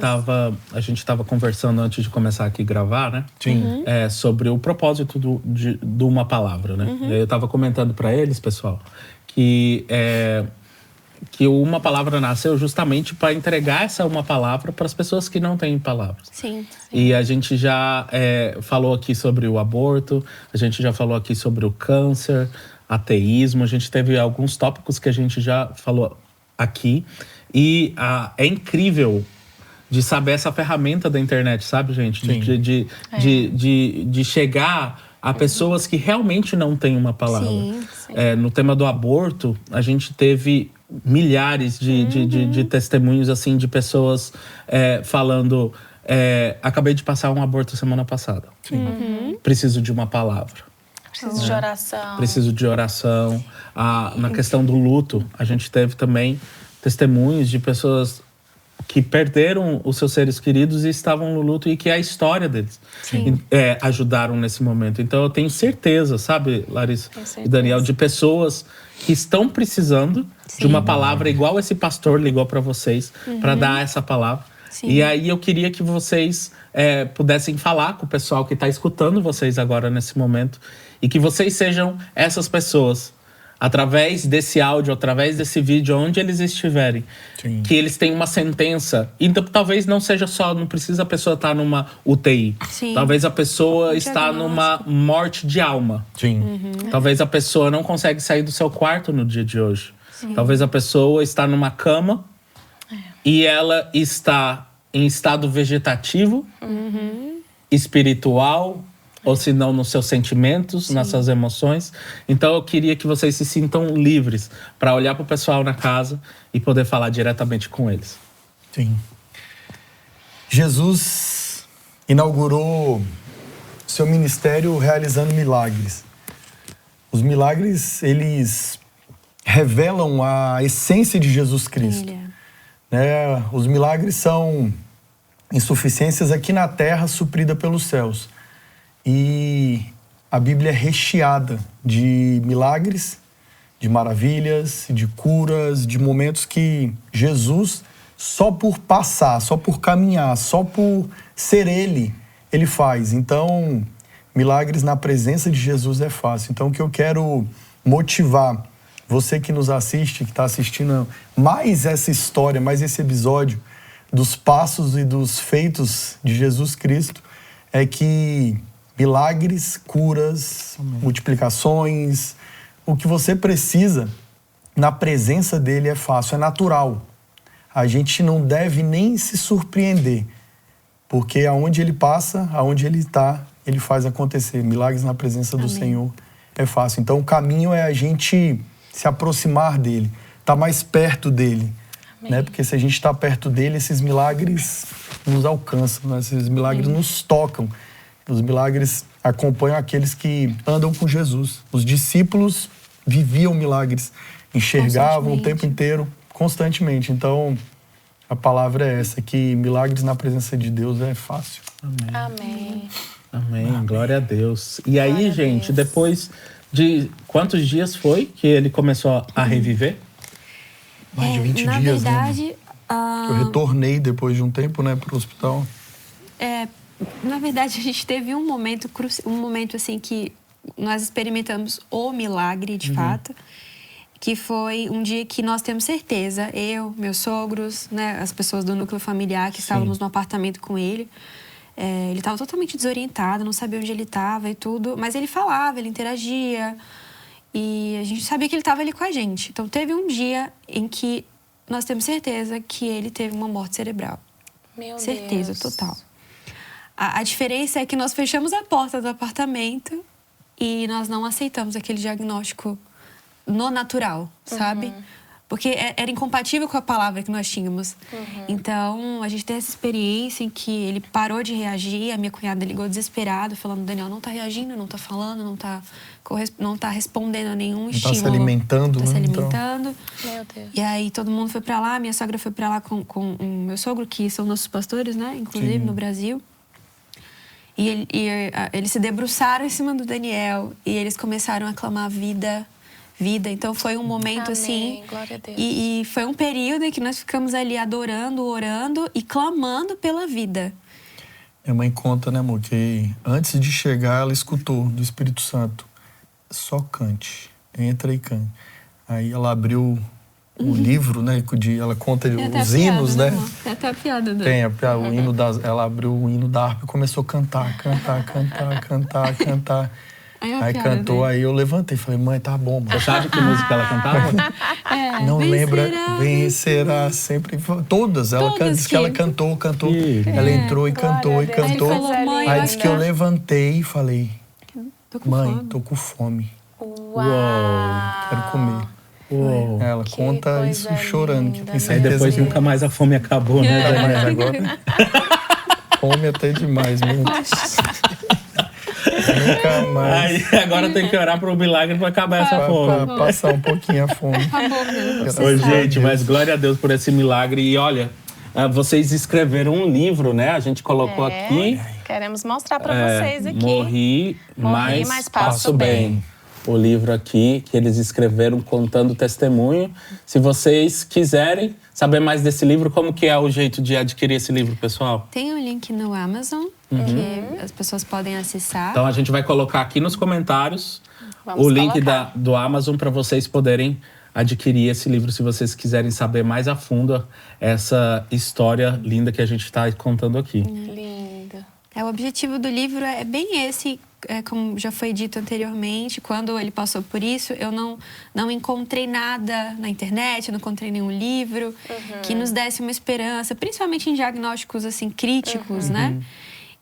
A gente tava conversando antes de começar aqui a gravar, né? Sim. Sobre o propósito de uma palavra, né? Eu tava comentando pra eles, pessoal, que uma palavra nasceu justamente para entregar essa uma palavra para as pessoas que não têm palavras. Sim. E a gente já falou aqui sobre o aborto, a gente já falou aqui sobre o câncer, ateísmo, a gente teve alguns tópicos que a gente já falou aqui. E é incrível de saber essa ferramenta da internet, sabe, gente? De chegar a pessoas que realmente não têm uma palavra. Sim. No tema do aborto, a gente teve milhares de testemunhos, assim, de pessoas falando, acabei de passar um aborto semana passada. Preciso de uma palavra. Preciso de oração. Preciso de oração. Na questão do luto, a gente teve também testemunhos de pessoas que perderam os seus seres queridos e estavam no luto, e que a história deles ajudaram nesse momento. Então eu tenho certeza, sabe, Larissa e Daniel, de pessoas que estão precisando de uma palavra igual esse pastor ligou para vocês, para dar essa palavra. Sim. E aí eu queria que vocês pudessem falar com o pessoal que está escutando vocês agora nesse momento, e que vocês sejam essas pessoas, através desse áudio, através desse vídeo, onde eles estiverem. Sim. Que eles têm uma sentença. Então, talvez não seja só, não precisa a pessoa estar numa UTI. Sim. Talvez a pessoa está numa morte de alma. Sim. Talvez a pessoa não consegue sair do seu quarto no dia de hoje. Sim. Talvez a pessoa está numa cama e ela está em estado vegetativo, espiritual, ou se não nos seus sentimentos, nas suas emoções. Então eu queria que vocês se sintam livres para olhar para o pessoal na casa e poder falar diretamente com eles. Sim. Jesus inaugurou seu ministério realizando milagres. Os milagres, eles revelam a essência de Jesus Cristo. Os milagres são insuficiências aqui na terra suprida pelos céus. E a Bíblia é recheada de milagres, de maravilhas, de curas, de momentos que Jesus, só por passar, só por caminhar, só por ser ele faz. Então, milagres na presença de Jesus é fácil. Então, o que eu quero motivar você que nos assiste, que está assistindo mais essa história, mais esse episódio dos passos e dos feitos de Jesus Cristo, é que milagres, curas, multiplicações, o que você precisa na presença dele é fácil, é natural. A gente não deve nem se surpreender, porque aonde ele passa, aonde ele está, ele faz acontecer. Milagres na presença do Senhor é fácil. Então o caminho é a gente se aproximar dele, estar mais perto dele. Né? Porque se a gente está perto dele, esses milagres nos alcançam, né? Esses milagres nos tocam. Os milagres acompanham aqueles que andam com Jesus. Os discípulos viviam milagres, enxergavam o tempo inteiro, constantemente. Então, a palavra é essa, que milagres na presença de Deus é fácil. Amém. Amém. Glória a Deus. E aí, gente, depois de quantos dias foi que ele começou a reviver? Mais de 20 dias, na verdade, né? Eu retornei depois de um tempo, né, para o hospital. Na verdade, a gente teve um momento assim que nós experimentamos o milagre, de fato, que foi um dia que nós temos certeza, eu, meus sogros, né, as pessoas do núcleo familiar que estávamos no apartamento com ele, ele estava totalmente desorientado, não sabia onde ele estava e tudo, mas ele falava, ele interagia e a gente sabia que ele estava ali com a gente. Então teve um dia em que nós temos certeza que ele teve uma morte cerebral. Certeza total. A diferença é que nós fechamos a porta do apartamento e nós não aceitamos aquele diagnóstico no natural, sabe? Porque era incompatível com a palavra que nós tínhamos. Então, a gente tem essa experiência em que ele parou de reagir. A minha cunhada ligou desesperada, falando: Daniel, não tá reagindo, não tá falando, não tá respondendo a nenhum estímulo. Não tá se alimentando. Não tá se alimentando. Meu Deus. E aí, todo mundo foi pra lá. Minha sogra foi pra lá com o meu sogro, que são nossos pastores, né? Inclusive, no Brasil. E eles se debruçaram em cima do Daniel e eles começaram a clamar vida. Então foi um momento assim. Glória a Deus. E foi um período em que nós ficamos ali adorando, orando e clamando pela vida. Minha mãe conta, né, amor, que antes de chegar ela escutou do Espírito Santo: só cante, entra e cante. Aí ela abriu o livro, né? Ela conta os hinos, né? Tem até a piada, né? Tem o hino ela abriu o hino da harpa e começou a cantar. Aí cantou, aí eu levantei e falei: mãe, tá bom, mano. Você sabe que música ela cantava? Não lembra, vencerá sempre. Todas ela cantou. Ela entrou e cantou. Aí disse que eu levantei e falei: mãe, tô com fome. Uau! Quero comer. Ela conta isso chorando. Que tem aí depois nunca mais a fome acabou, né? Mas agora fome até demais mesmo. Nunca mais. Aí, agora tem que orar para o milagre para acabar essa fome. Pra passar um pouquinho a fome. Ô, gente, mas glória a Deus por esse milagre. E olha, vocês escreveram um livro, né? A gente colocou aqui. Queremos mostrar para vocês aqui. Morri, mas passo bem. O livro aqui que eles escreveram contando o testemunho. Se vocês quiserem saber mais desse livro, como que é o jeito de adquirir esse livro, pessoal? Tem um link no Amazon que as pessoas podem acessar. Então a gente vai colocar aqui nos comentários o link do Amazon para vocês poderem adquirir esse livro se vocês quiserem saber mais a fundo essa história linda que a gente está contando aqui. Lindo. O objetivo do livro é bem esse, como já foi dito anteriormente, quando ele passou por isso, eu não encontrei nada na internet, eu não encontrei nenhum livro que nos desse uma esperança, principalmente em diagnósticos assim críticos, né?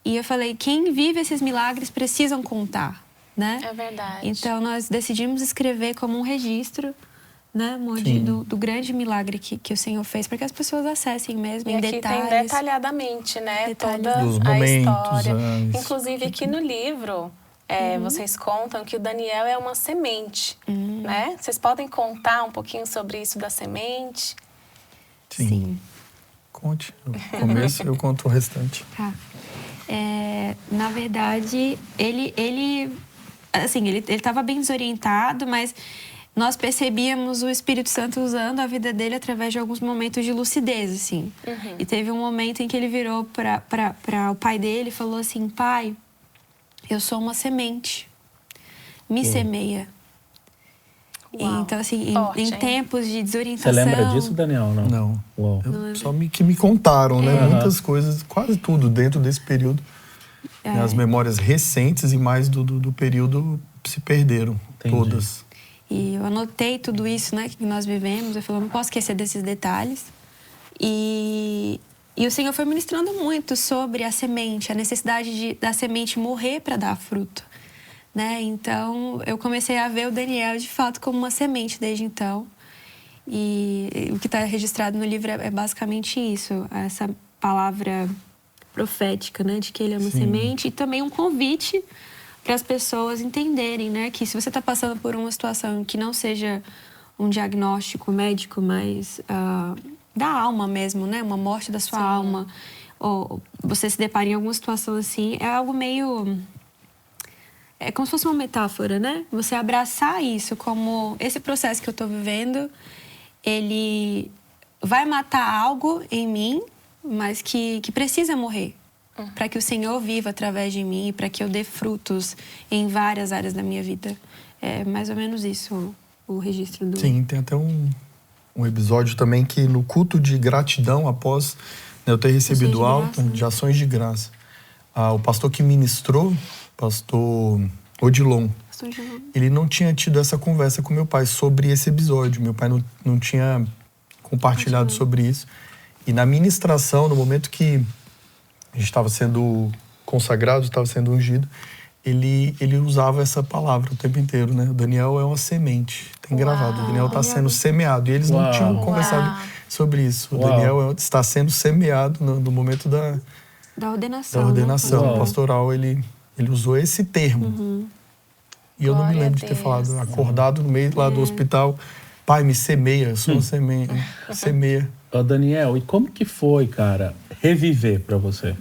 E eu falei, quem vive esses milagres precisam contar, né? É verdade. Então nós decidimos escrever como um registro, né, Modi, do grande milagre que o Senhor fez, para que as pessoas acessem mesmo em detalhes. Tem detalhadamente, né, toda dos a momentos, história. Inclusive aqui no livro, vocês contam que o Daniel é uma semente, né? Vocês podem contar um pouquinho sobre isso da semente? Sim. Conte. No começo eu conto o restante. Tá. Na verdade, ele estava bem desorientado, mas nós percebíamos o Espírito Santo usando a vida dele através de alguns momentos de lucidez, assim. E teve um momento em que ele virou para o pai dele e falou assim, pai, eu sou uma semente, me semeia. Então, assim, em tempos de desorientação... Você lembra disso, Daniel? Não. Uau. Só que me contaram, né? Muitas coisas, quase tudo dentro desse período. As memórias recentes e mais do período se perderam, todas. E eu anotei tudo isso, né, que nós vivemos. Eu falei, não posso esquecer desses detalhes. E o Senhor foi ministrando muito sobre a semente, a necessidade da semente morrer para dar fruto, né? Então, eu comecei a ver o Daniel, de fato, como uma semente desde então. E o que está registrado no livro é basicamente isso, essa palavra profética, né, de que ele é uma semente. E também um convite para as pessoas entenderem, né, que se você está passando por uma situação que não seja um diagnóstico médico, mas da alma mesmo, né, uma morte da sua alma, ou você se depara em alguma situação assim, é algo meio... É como se fosse uma metáfora, né? Você abraçar isso como esse processo que eu estou vivendo, ele vai matar algo em mim, mas que precisa morrer. Para que o Senhor viva através de mim e para que eu dê frutos em várias áreas da minha vida. É mais ou menos isso o registro do... Sim, tem até um episódio também que no culto de gratidão, após eu ter recebido alta de ações de graça, o pastor que ministrou, pastor Odilon, ele não tinha tido essa conversa com meu pai sobre esse episódio. Meu pai não tinha compartilhado sobre isso. E na ministração, no momento que a gente estava sendo consagrado, estava sendo ungido, ele usava essa palavra o tempo inteiro, né? O Daniel é uma semente, tem gravado. O Daniel está sendo semeado. E eles não tinham conversado sobre isso. O Daniel está sendo semeado no momento da ordenação. Da ordenação pastoral, ele usou esse termo. E eu não me lembro de ter falado, acordado no meio lá do hospital, pai, me semeia, eu sou uma semeia. Daniel, e como que foi, cara, reviver para você?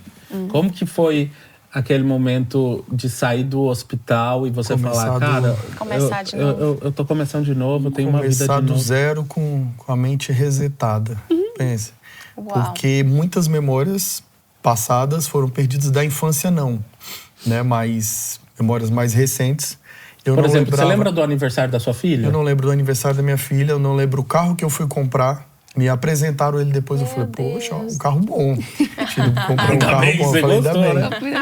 Como que foi aquele momento de sair do hospital e você falar, cara, começar de novo. Eu tô começando de novo, eu tenho uma vida de novo. Começar do zero com a mente resetada, pensa. Porque muitas memórias passadas foram perdidas da infância, não, né? Mas memórias mais recentes. Por exemplo, você lembra do aniversário da sua filha? Eu não lembro do aniversário da minha filha, eu não lembro o carro que eu fui comprar. Me apresentaram ele depois, eu falei, poxa, um carro bom. Comprei um carro bom, eu falei, ainda bem.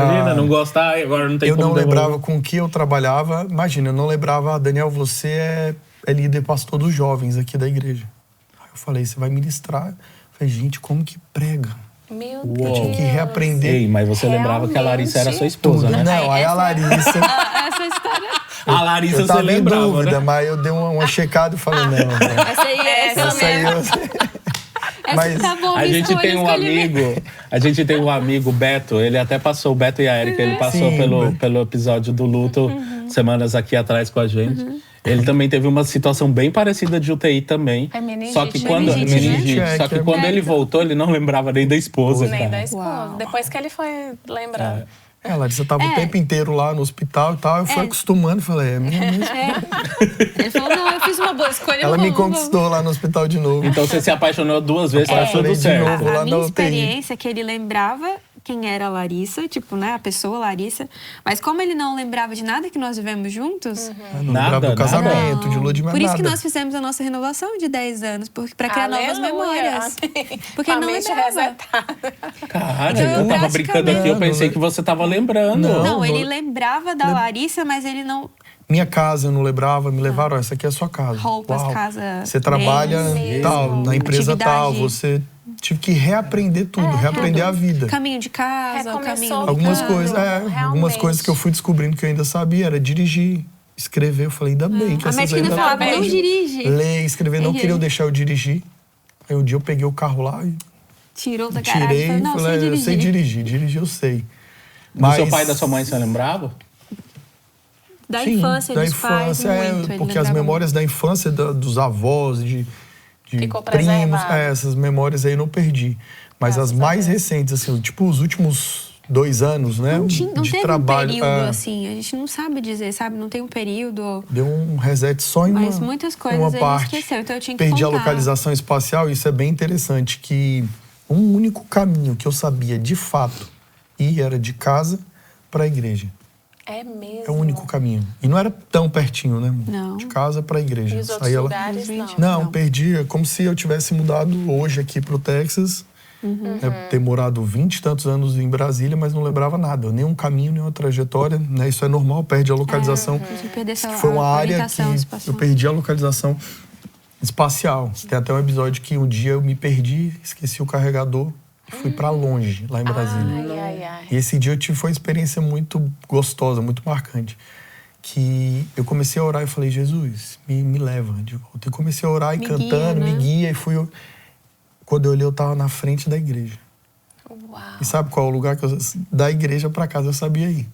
Menina, não gostar, agora não tem como. Eu não lembrava com que eu trabalhava. Imagina, eu não lembrava, Daniel, você é líder pastor dos jovens aqui da igreja. Aí eu falei, você vai ministrar? Eu falei, gente, como que prega? Meu Deus. Eu tinha que reaprender. Ei, mas você lembrava que a Larissa era sua esposa, né? Não, aí a Larissa... Essa história... A Larissa eu tava você lembrava, em dúvida, né? mas eu dei uma checada e falei, não. Essa aí Mas tá bom, a gente tem um amigo, Beto, ele até passou, o Beto e a Erika, ele passou pelo episódio do luto semanas aqui atrás com a gente. Ele também teve uma situação bem parecida de UTI também. É meningite. Só que quando, só que quando ele voltou, ele não lembrava nem da esposa. Nem cara. da esposa. Depois que ele foi lembrar. Larissa tava o tempo inteiro lá no hospital e tal. Eu fui acostumando e falei, é minha mesmo. Ele falou, não, eu fiz uma boa escolha. Ela me conquistou lá no hospital de novo. Então você se apaixonou 2 vezes, tá tudo certo. De novo, A lá minha na UTI. experiência é que ele lembrava quem era a Larissa, tipo, né, a pessoa Larissa. Mas como ele não lembrava de nada que nós vivemos juntos... Não lembrava do casamento, não. de lua de mel, Por isso nada. que nós fizemos a nossa renovação de 10 anos, pra criar novas Aleluia. memórias. Porque ele não mente lembrava. resetada. Cara, Então, eu tava brincando aqui, eu pensei que você tava lembrando. Não, ele lembrava da Larissa, mas ele não... Minha casa eu não lembrava, me levaram, essa aqui é a sua casa. Roupas, Uau. casa, Você trabalha bens, tal, na empresa atividade. tal, você tive que reaprender tudo, reaprender a vida. Caminho de casa, Recomeçou caminho... Algumas tudo, coisas, algumas realmente. coisas que eu fui descobrindo que eu ainda sabia era dirigir, escrever. Eu falei, ainda bem que A essas médica ainda ainda falava, não dirige. ler, escrever, não queriam deixar eu dirigir. Aí um dia eu peguei o carro lá e Tirou da garagem. tirei Falei, e não, falei, sei eu sei dirigir eu sei. Do seu pai e da sua mãe, você lembrava? Da Sim, infância, da dos pais, infância, muito. Ele porque as lembrava memórias da infância, dos avós, de Ficou primos, preservado. essas memórias aí eu não perdi. Mas Graças as a mais Deus. recentes, assim, tipo os últimos 2 anos, né? Não de teve trabalho, um período assim, a gente não sabe dizer, sabe? Não tem um período. Deu um reset só em Mas muitas coisas uma ele parte. esqueceu, então eu tinha que Perdi a contar. localização espacial, isso é bem interessante, que um único caminho que eu sabia de fato ir era de casa para a igreja. É mesmo. É o único caminho. E não era tão pertinho, né? Não. De casa para a igreja. E os outros Saía lá- lugares, não. Não, perdi. É como se eu tivesse mudado hoje aqui pro Texas. Ter morado 20 e tantos anos em Brasília, mas não lembrava nada. Nem um caminho, nem uma trajetória. Né? Isso é normal, perde a localização. Você perdesse a Foi uma área que orientação eu espacial. perdi a localização espacial. Tem até um episódio que um dia eu me perdi, esqueci o carregador e fui para longe, lá em Brasília. Ai. E esse dia eu tive foi uma experiência muito gostosa, muito marcante. Que eu comecei a orar e falei, Jesus, me leva de volta. E comecei a orar e Me cantando, guia, né? me guia. E fui... Quando eu olhei, eu tava na frente da igreja. Uau. E sabe qual é o lugar que eu... Da igreja para casa eu sabia ir.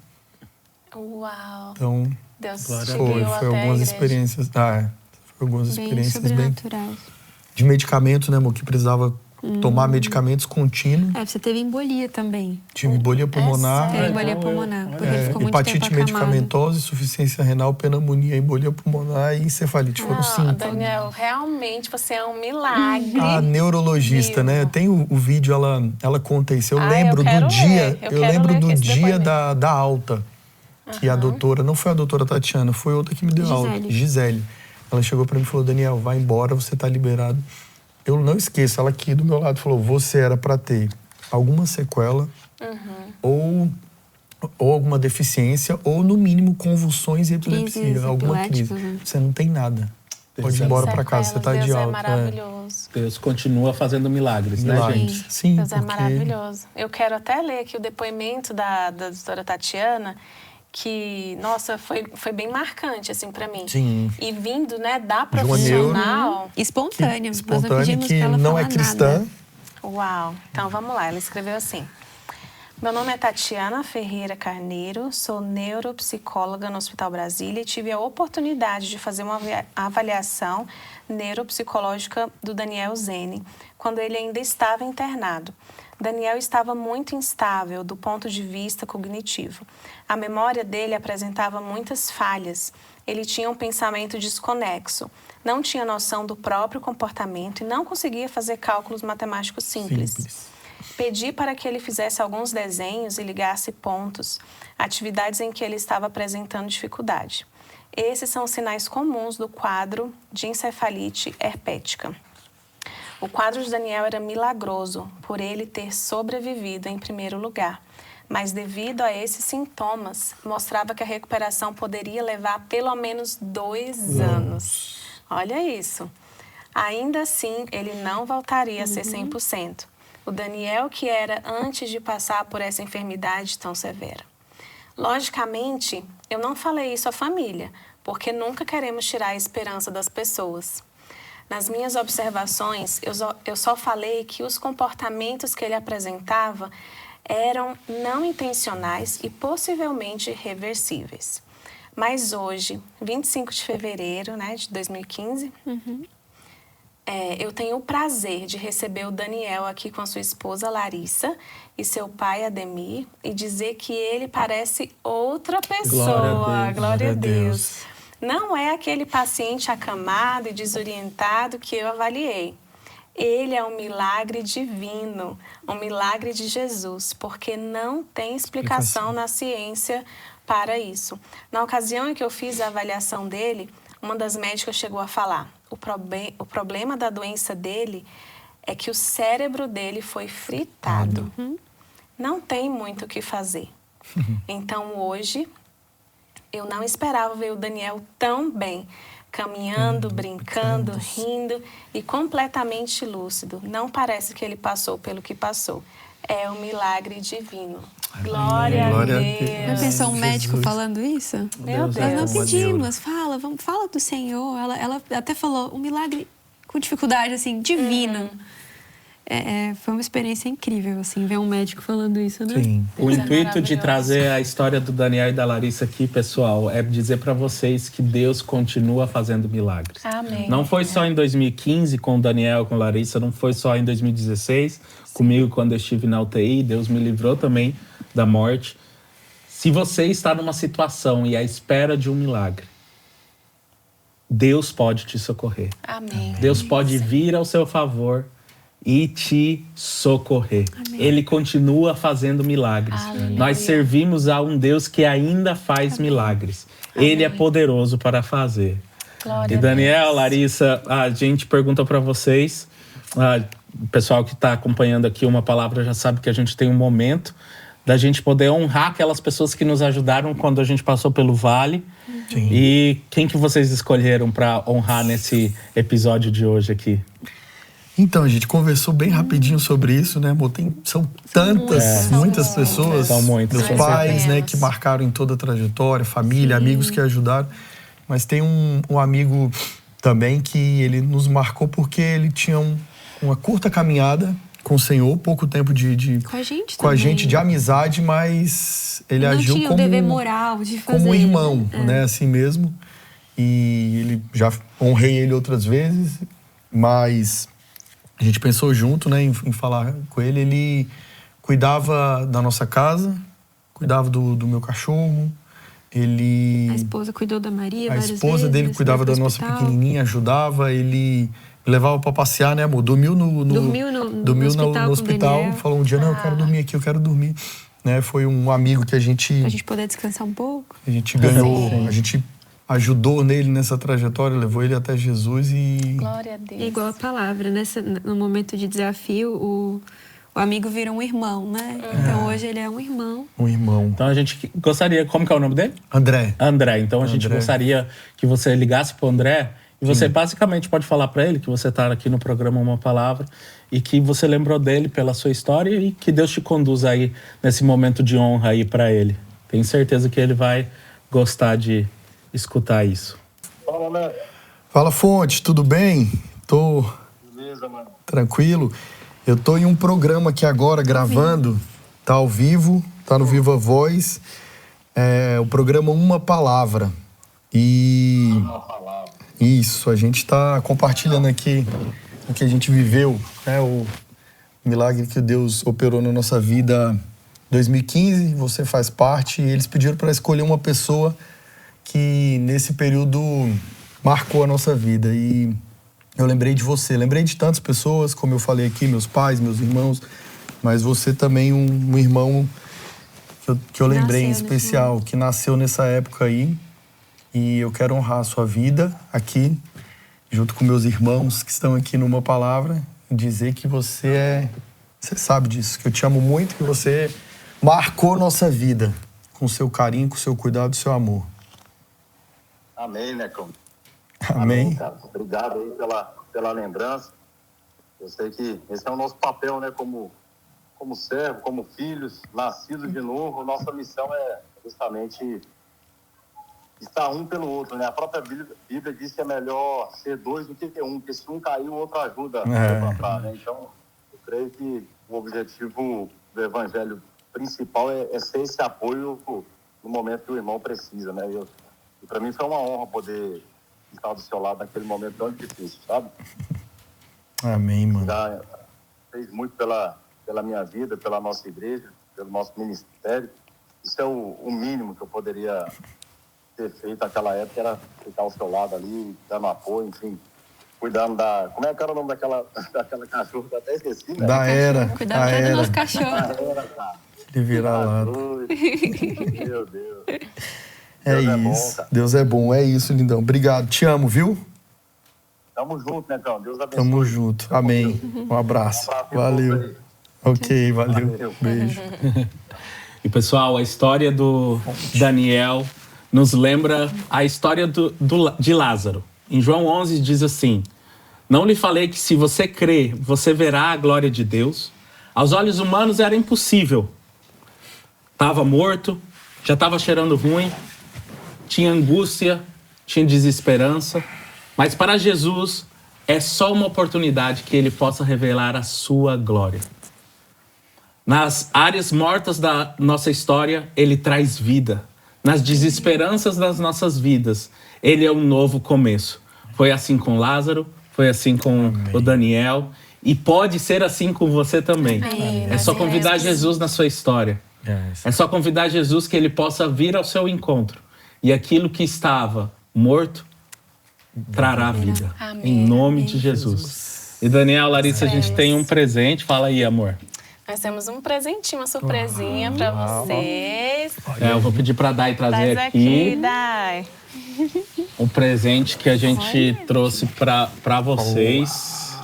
Uau. Então, Deus te foi guiou até a algumas igreja. experiências... foi algumas Bem experiências bem... sobrenaturais. De medicamento, né, amor? Que precisava tomar medicamentos contínuos. Você teve embolia também. Tive embolia pulmonar. Teve embolia pulmonar, porque ele ficou muito hepatite tempo acamado. medicamentosa, insuficiência renal, pneumonia, embolia pulmonar e encefalite. Foram Não, 5. Daniel, realmente você é um milagre. A neurologista, né? Tem o vídeo, ela conta isso. Eu lembro eu quero do dia, ler, eu eu quero lembro ler do esse dia depoimento. da alta. Que a doutora, não foi a doutora Tatiana, foi outra que me deu alta, Gisele. Ela chegou pra mim e falou, Daniel, vai embora, você tá liberado. Eu não esqueço, ela aqui do meu lado falou, você era pra ter alguma sequela, ou alguma deficiência, ou no mínimo convulsões e epilepsia, Crises alguma crise. epiléticas, né? Você não tem nada. Pode ir embora pra casa, você tá Deus de é alta. maravilhoso. Deus continua fazendo milagres, né, Milagres. gente? Sim, Deus é porque maravilhoso. Eu quero até ler aqui o depoimento da doutora Tatiana, que, nossa, foi bem marcante, assim, pra mim. Sim. E vindo, né, da De uma neuro. profissional... Espontânea. Nós não espontânea, pedimos que pra ela não falar é cristã. nada. Uau! Então, vamos lá. Ela escreveu assim. Meu nome é Tatiana Ferreira Carneiro, sou neuropsicóloga no Hospital Brasília e tive a oportunidade de fazer uma avaliação neuropsicológica do Daniel Zene, quando ele ainda estava internado. Daniel estava muito instável do ponto de vista cognitivo. A memória dele apresentava muitas falhas. Ele tinha um pensamento desconexo, não tinha noção do próprio comportamento e não conseguia fazer cálculos matemáticos simples. Pedi para que ele fizesse alguns desenhos e ligasse pontos, atividades em que ele estava apresentando dificuldade. Esses são os sinais comuns do quadro de encefalite herpética. O quadro de Daniel era milagroso, por ele ter sobrevivido em primeiro lugar. Mas devido a esses sintomas, mostrava que a recuperação poderia levar pelo menos 2 anos. Olha isso. Ainda assim, ele não voltaria a ser 100%. O Daniel que era antes de passar por essa enfermidade tão severa. Logicamente, eu não falei isso à família, porque nunca queremos tirar a esperança das pessoas. Nas minhas observações, eu só falei que os comportamentos que ele apresentava eram não intencionais e possivelmente reversíveis. Mas hoje, 25 de fevereiro, né, de 2015, eu tenho o prazer de receber o Daniel aqui com a sua esposa Larissa e seu pai Ademir e dizer que ele parece outra pessoa. Glória a Deus. Não é aquele paciente acamado e desorientado que eu avaliei. Ele é um milagre divino, um milagre de Jesus, porque não tem explicação na ciência para isso. Na ocasião em que eu fiz a avaliação dele, uma das médicas chegou a falar: o problema da doença dele é que o cérebro dele foi fritado. Não tem muito o que fazer. Então, hoje, eu não esperava ver o Daniel tão bem, caminhando, brincando, rindo e completamente lúcido. Não parece que ele passou pelo que passou. É um milagre divino. Glória a Deus. Já pensou um médico falando isso? Meu Deus. Nós não pedimos, fala do Senhor. Ela até falou um milagre com dificuldade, assim, divino. Foi uma experiência incrível, assim, ver um médico falando isso, né? Sim. O intuito de trazer a história do Daniel e da Larissa aqui, pessoal, é dizer para vocês que Deus continua fazendo milagres. Amém. Não foi só em 2015 com o Daniel, com a Larissa, não foi só em 2016 comigo quando eu estive na UTI. Deus me livrou também da morte. Se você está numa situação e à espera de um milagre, Deus pode te socorrer. Amém. Deus pode vir ao seu favor e te socorrer. Amém. Ele continua fazendo milagres. Aleluia. Nós servimos a um Deus que ainda faz milagres. Ele é poderoso para fazer. Glória E a Daniel, Deus. Larissa, a gente pergunta para vocês, o pessoal que está acompanhando aqui Uma Palavra já sabe que a gente tem um momento da gente poder honrar aquelas pessoas que nos ajudaram quando a gente passou pelo vale. Sim. E quem que vocês escolheram para honrar nesse episódio de hoje aqui? Então, a gente conversou bem rapidinho sobre isso, né, amor? São muitas pessoas, São muitas, meus com pais, né, certeza. que marcaram em toda a trajetória, família, amigos que ajudaram. Mas tem um amigo também que ele nos marcou porque ele tinha uma curta caminhada com o Senhor, pouco tempo Com a gente com a também. gente de amizade, mas ele Não agiu tinha o como dever moral de fazer. como um irmão, né, assim mesmo. E ele já honrei ele outras vezes, mas a gente pensou junto, né, em falar com ele. Ele cuidava da nossa casa, cuidava do meu cachorro. A esposa cuidou da Maria A várias esposa vezes, dele cuidava da foi pro nossa hospital. pequenininha, ajudava. Ele me levava pra passear, né, amor? Dormiu no hospital. Daniel. Falou um dia, não, eu quero dormir aqui, eu quero dormir. Né, foi um amigo que a gente Pra gente poder descansar um pouco. ganhou, Sim. a gente ajudou nele nessa trajetória, levou ele até Jesus e... Glória a Deus. É igual a palavra, né? No momento de desafio, o amigo vira um irmão, né? Então hoje ele é um irmão. Um irmão. Então a gente gostaria... Como que é o nome dele? André. André. Então a gente André. gostaria que você ligasse pro André e você basicamente pode falar para ele que você está aqui no programa Uma Palavra e que você lembrou dele pela sua história e que Deus te conduza aí nesse momento de honra aí para ele. Tenho certeza que ele vai gostar de escutar isso. Fala, né? Fala, Fonte, tudo bem? Tô Beleza, mano. tranquilo. Eu tô em um programa aqui agora, gravando. Tá ao vivo, tá no Viva Voz. É o programa Uma Palavra. E... Uma palavra. Isso, a gente tá compartilhando aqui o que a gente viveu, né? O milagre que Deus operou na nossa vida em 2015. Você faz parte. E eles pediram para escolher uma pessoa que nesse período marcou a nossa vida. E eu lembrei de você, lembrei de tantas pessoas, como eu falei aqui, meus pais, meus irmãos, mas você também um irmão que eu lembrei em Nasceu nesse especial, que nasceu nessa época aí. E eu quero honrar a sua vida aqui, junto com meus irmãos que estão aqui numa palavra, e dizer que você sabe disso, que eu te amo muito, que você marcou nossa vida com seu carinho, com seu cuidado e seu amor. Amém, né, Cão? Amém. Cara. Obrigado aí pela lembrança. Eu sei que esse é o nosso papel, né, como servo, como filhos, nascidos de novo. Nossa missão é justamente estar um pelo outro, né? A própria Bíblia diz que é melhor ser dois do que ter um, porque se um cair, o outro ajuda a levantar, né? Então, eu creio que o objetivo do evangelho principal é ser esse apoio no momento que o irmão precisa, né? Eu E para mim foi uma honra poder estar do seu lado naquele momento tão difícil, sabe? Amém, mano. Já fez muito pela minha vida, pela nossa igreja, pelo nosso ministério. Isso é o mínimo que eu poderia ter feito naquela época, era ficar ao seu lado ali, dando apoio, enfim, cuidando da... Como é que era o nome daquela cachorra que eu até esqueci, né? Da Era. Cuidado até do nosso cachorro. Era, cara. Ele virar lá. Meu Deus. É Deus é bom, isso. cara. Deus é bom. É isso, lindão. Obrigado. Te amo, viu? Tamo junto, né, então? Deus abençoe. Tamo junto. Amém. Um abraço. Valeu. Ok, valeu. Beijo. E pessoal, a história do Daniel nos lembra a história de Lázaro. Em João 11 diz assim: não lhe falei que se você crer, você verá a glória de Deus? Aos olhos humanos era impossível. Estava morto, já estava cheirando ruim, tinha angústia, tinha desesperança. Mas para Jesus é só uma oportunidade que ele possa revelar a sua glória. Nas áreas mortas da nossa história, ele traz vida. Nas desesperanças das nossas vidas, ele é um novo começo. Foi assim com Lázaro, foi assim com o Daniel. E pode ser assim com você também. É só convidar Jesus na sua história. É só convidar Jesus que ele possa vir ao seu encontro. E aquilo que estava morto, trará vida. Em nome de Jesus. E Daniel, Larissa, a gente tem um presente. Fala aí, amor. Nós temos um presentinho, uma surpresinha para vocês. Eu vou pedir para Dai trazer Traz aqui Dai. um presente que a gente trouxe para vocês.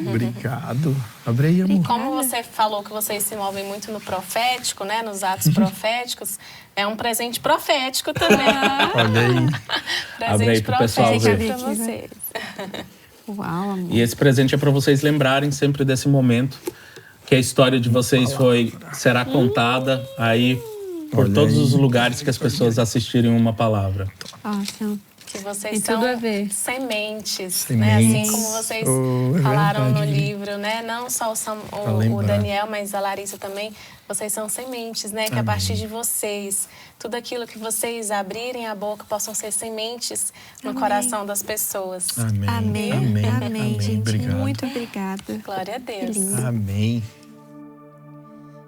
Obrigado. Abre aí, amor. E como você falou que vocês se movem muito no profético, né? Nos atos proféticos, é um presente profético também. Olha aí. Abre aí pro pessoal ver. para vocês. Uau, amor. E esse presente é para vocês lembrarem sempre desse momento que a história de vocês será contada aí por todos os lugares que as pessoas assistirem uma palavra. Awesome. Que vocês Tem são tudo a ver. sementes, né? Assim como vocês falaram no livro, né? Não só o Daniel, mas a Larissa também. Vocês são sementes, né? Que a partir de vocês, tudo aquilo que vocês abrirem a boca possam ser sementes no coração das pessoas. Amém. Amém, gente. Obrigado. Muito obrigada. Glória a Deus. Amém.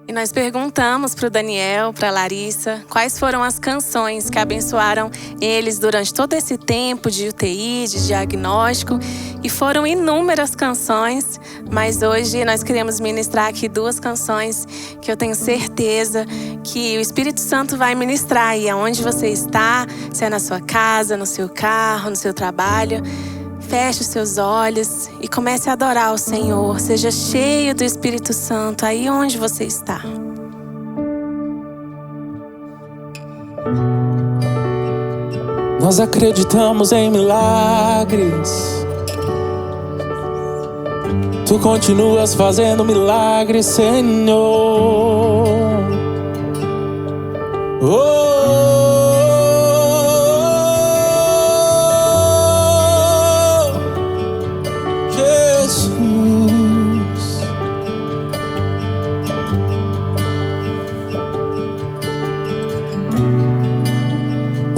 E nós perguntamos para o Daniel, para a Larissa, quais foram as canções que abençoaram eles durante todo esse tempo de UTI, de diagnóstico. E foram inúmeras canções, mas hoje nós queremos ministrar aqui 2 canções que eu tenho certeza que o Espírito Santo vai ministrar aí aonde você está, se é na sua casa, no seu carro, no seu trabalho. Feche os seus olhos e comece a adorar o Senhor. Seja cheio do Espírito Santo aí onde você está. Nós acreditamos em milagres. Tu continuas fazendo milagres, Senhor.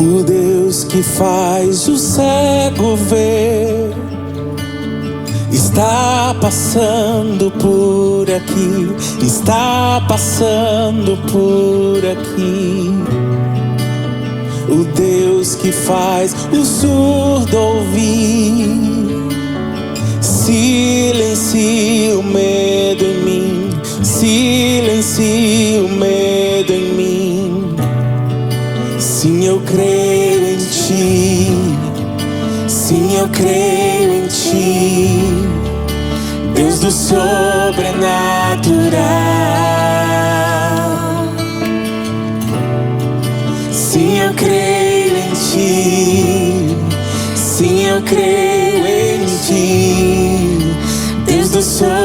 O Deus que faz o cego ver está passando por aqui, está passando por aqui. O Deus que faz o surdo ouvir, silencia o medo em mim, silencia o medo em mim. Sim, eu creio em ti. Sim, eu creio em ti, Deus do sobrenatural. Sim, eu creio em ti. Sim, eu creio em ti, Deus do sobrenatural.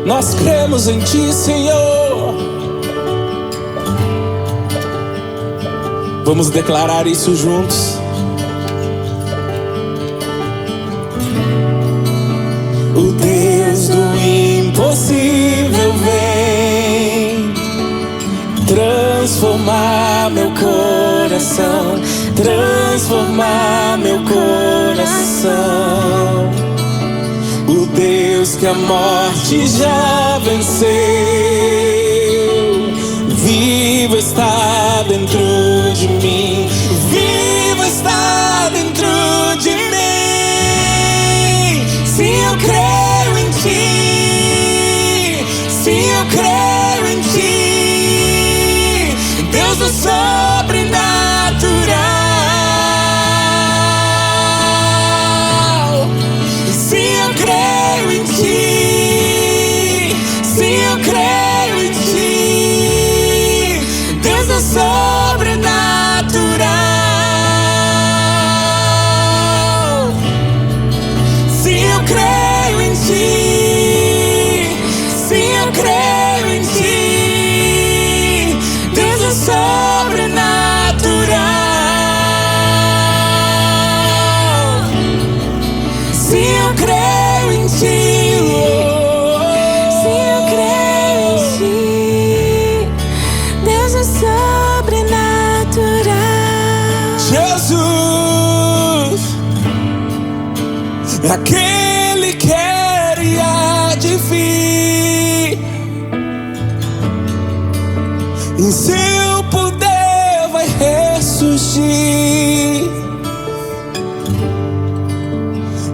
Nós cremos em ti, Senhor. Vamos declarar isso juntos. O Deus do impossível coração, transformar meu coração. O Deus que a morte já venceu, vivo está dentro de mim, vivo está dentro de mim. Se eu creio em ti, se eu creio em ti, Deus do sobrenatural. Se eu creio em ti, se eu creio em ti, Deus do sobrenatural. Se eu creio em ti, se eu creio em ti, Deus do sobrenatural. Se eu creio em ti, se eu creio em ti, Deus do sobrenatural. Jesus, aquele que era e há de vir, em seu poder vai ressurgir.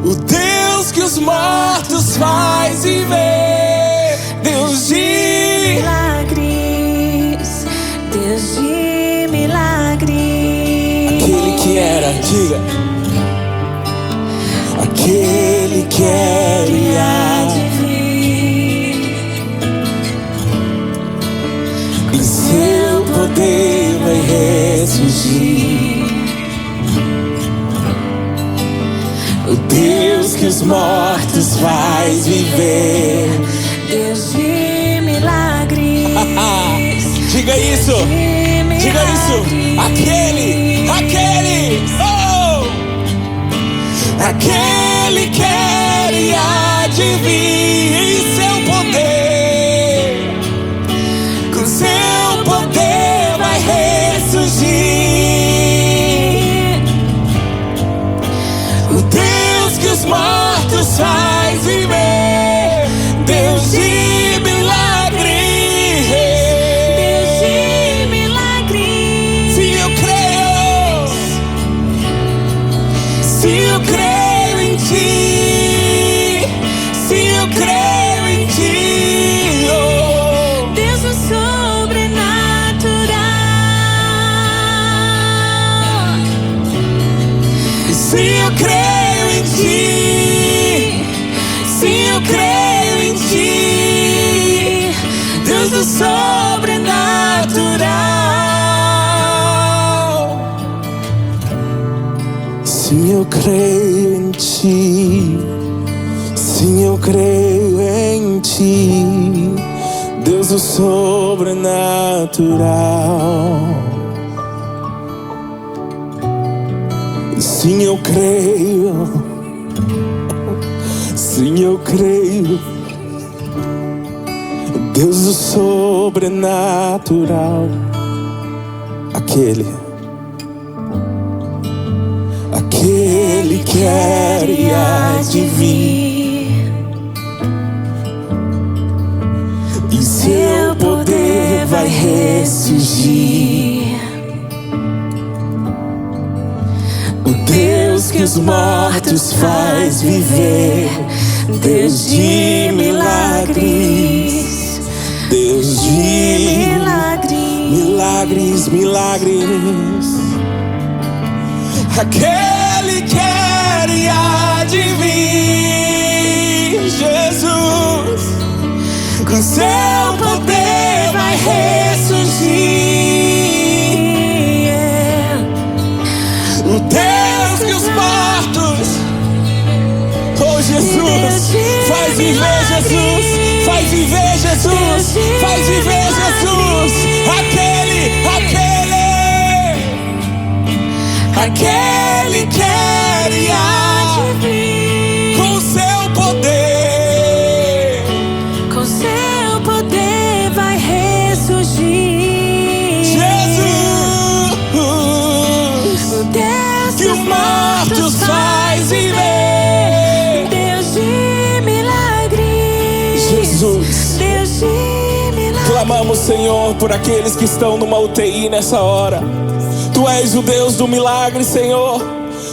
O Deus que os mortos faz viver, Deus de Milagres, Deus de milagres. aquele que era, diga, aquele que era e há de vir, em seu poder vai ressurgir. O Deus que os mortos faz viver. Deus de milagres. Diga isso, diga isso. Aquele, oh! Aquele que era e há de vir em seu poder, com seu poder vai ressurgir. O Deus que os mortos faz viver, Deus de milagres. Deus de milagres. Se eu creio, se eu creio em ti, se eu creio em ti, oh. Deus do sobrenatural. Se eu creio em ti, se eu creio em ti, Deus do sobrenatural. Se eu creio em ti, se eu creio em ti, Deus do sobrenatural. Sim, eu creio. Sim, eu creio. Deus do sobrenatural. Aquele que era e há de vir, e seu poder vai ressurgir. O Deus que os mortos faz viver, Deus de milagres, Deus de milagres, milagres. Aquele que era e há de vir, Jesus, com seu poder vai ressurgir. O Deus que os mortos, oh Jesus, faz viver Jesus, faz viver Jesus, faz viver Jesus. Aquele que era e há de vir, com seu poder, com seu poder vai ressurgir. Jesus. Clamamos, Senhor, por aqueles que estão numa UTI nessa hora. Tu és o Deus do milagre, Senhor.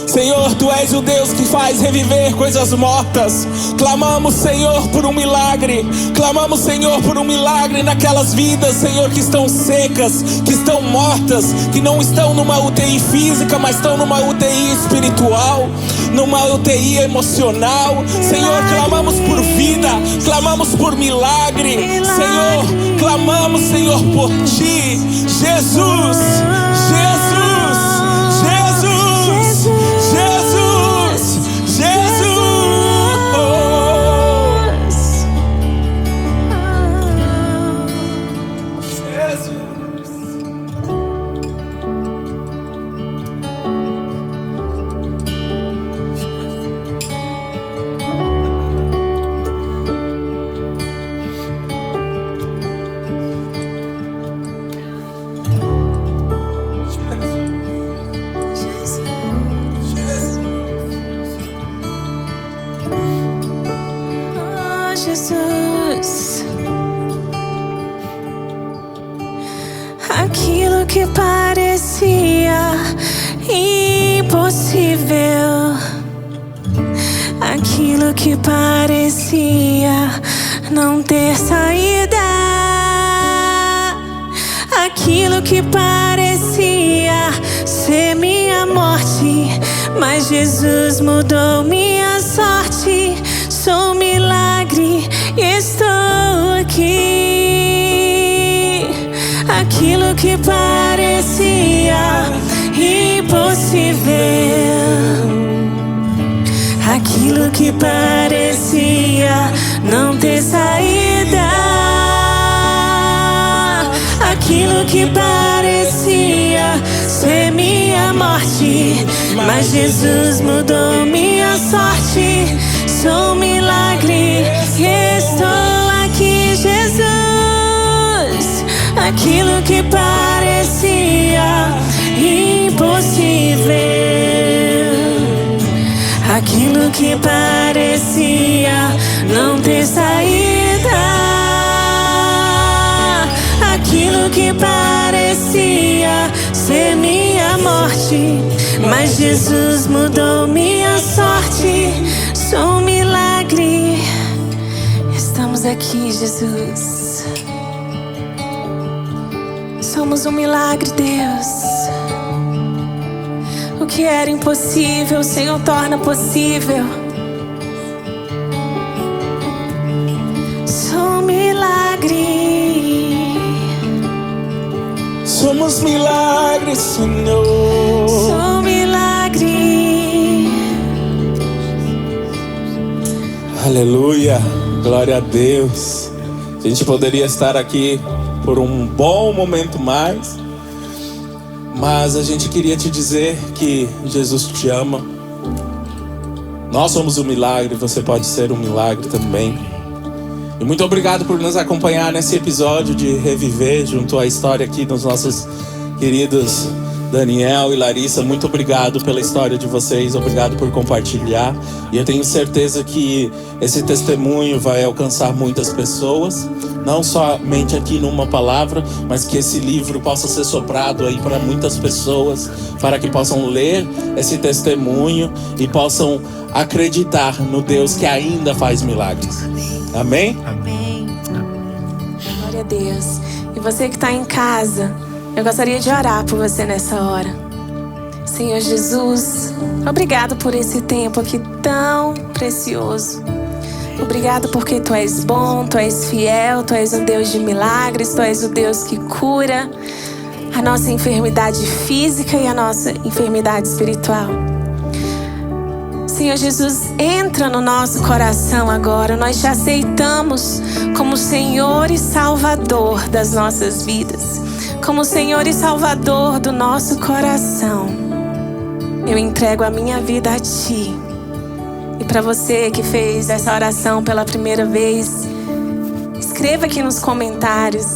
Senhor, Tu és o Deus que faz reviver coisas mortas. Clamamos, Senhor, por um milagre. Clamamos, Senhor, por um milagre naquelas vidas, Senhor, que estão secas, que estão mortas, que não estão numa UTI física, mas estão numa UTI espiritual, numa UTI emocional. Senhor, clamamos por vida, clamamos por milagre. Senhor, clamamos, Senhor, por Ti. Jesus, Jesus, Jesus, Jesus, Jesus. Jesus, aquilo que parecia impossível, aquilo que parecia não ter saída, aquilo que parecia ser minha morte, mas Jesus mudou minha sorte. Sou um milagre e estou aqui. Aquilo que parecia impossível, aquilo que parecia não ter saída, aquilo que parecia ser minha morte, mas Jesus mudou minha sorte. Sou um milagre e estou aqui, Jesus. Aquilo que parecia impossível, aquilo que parecia não ter saída, aquilo que parecia ser minha morte, mas Jesus mudou minha sorte. Sou um milagre. Estamos aqui, Jesus. Somos um milagre, Deus. O que era impossível, o Senhor torna possível. Sou um milagre. Somos milagres, Senhor. Sou um milagre. Aleluia, glória a Deus. A gente poderia estar aqui por um bom momento mais, mas a gente queria te dizer que Jesus te ama. Nós somos um milagre, você pode ser um milagre também. E muito obrigado por nos acompanhar nesse episódio de Reviver, junto à história aqui dos nossos queridos Daniel e Larissa. Muito obrigado pela história de vocês, obrigado por compartilhar. E eu tenho certeza que esse testemunho vai alcançar muitas pessoas, não somente aqui numa palavra, mas que esse livro possa ser soprado aí para muitas pessoas, para que possam ler esse testemunho e possam acreditar no Deus que ainda faz milagres. Amém? Amém. Glória a Deus. E você que está em casa, eu gostaria de orar por você nessa hora. Senhor Jesus, obrigado por esse tempo aqui tão precioso. Obrigado porque Tu és bom, Tu és fiel, Tu és um Deus de milagres, Tu és o Deus que cura a nossa enfermidade física e a nossa enfermidade espiritual. Senhor Jesus, entra no nosso coração agora. Nós te aceitamos como Senhor e Salvador das nossas vidas, como Senhor e Salvador do nosso coração. Eu entrego a minha vida a Ti. E para você que fez essa oração pela primeira vez, escreva aqui nos comentários.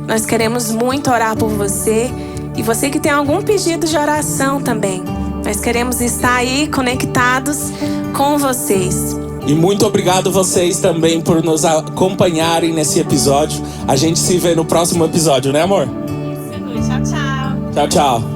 Nós queremos muito orar por você. E você que tem algum pedido de oração também, nós queremos estar aí conectados com vocês. E muito obrigado vocês também por nos acompanharem nesse episódio. A gente se vê no próximo episódio, né, amor? Isso, tchau, tchau. Tchau, tchau.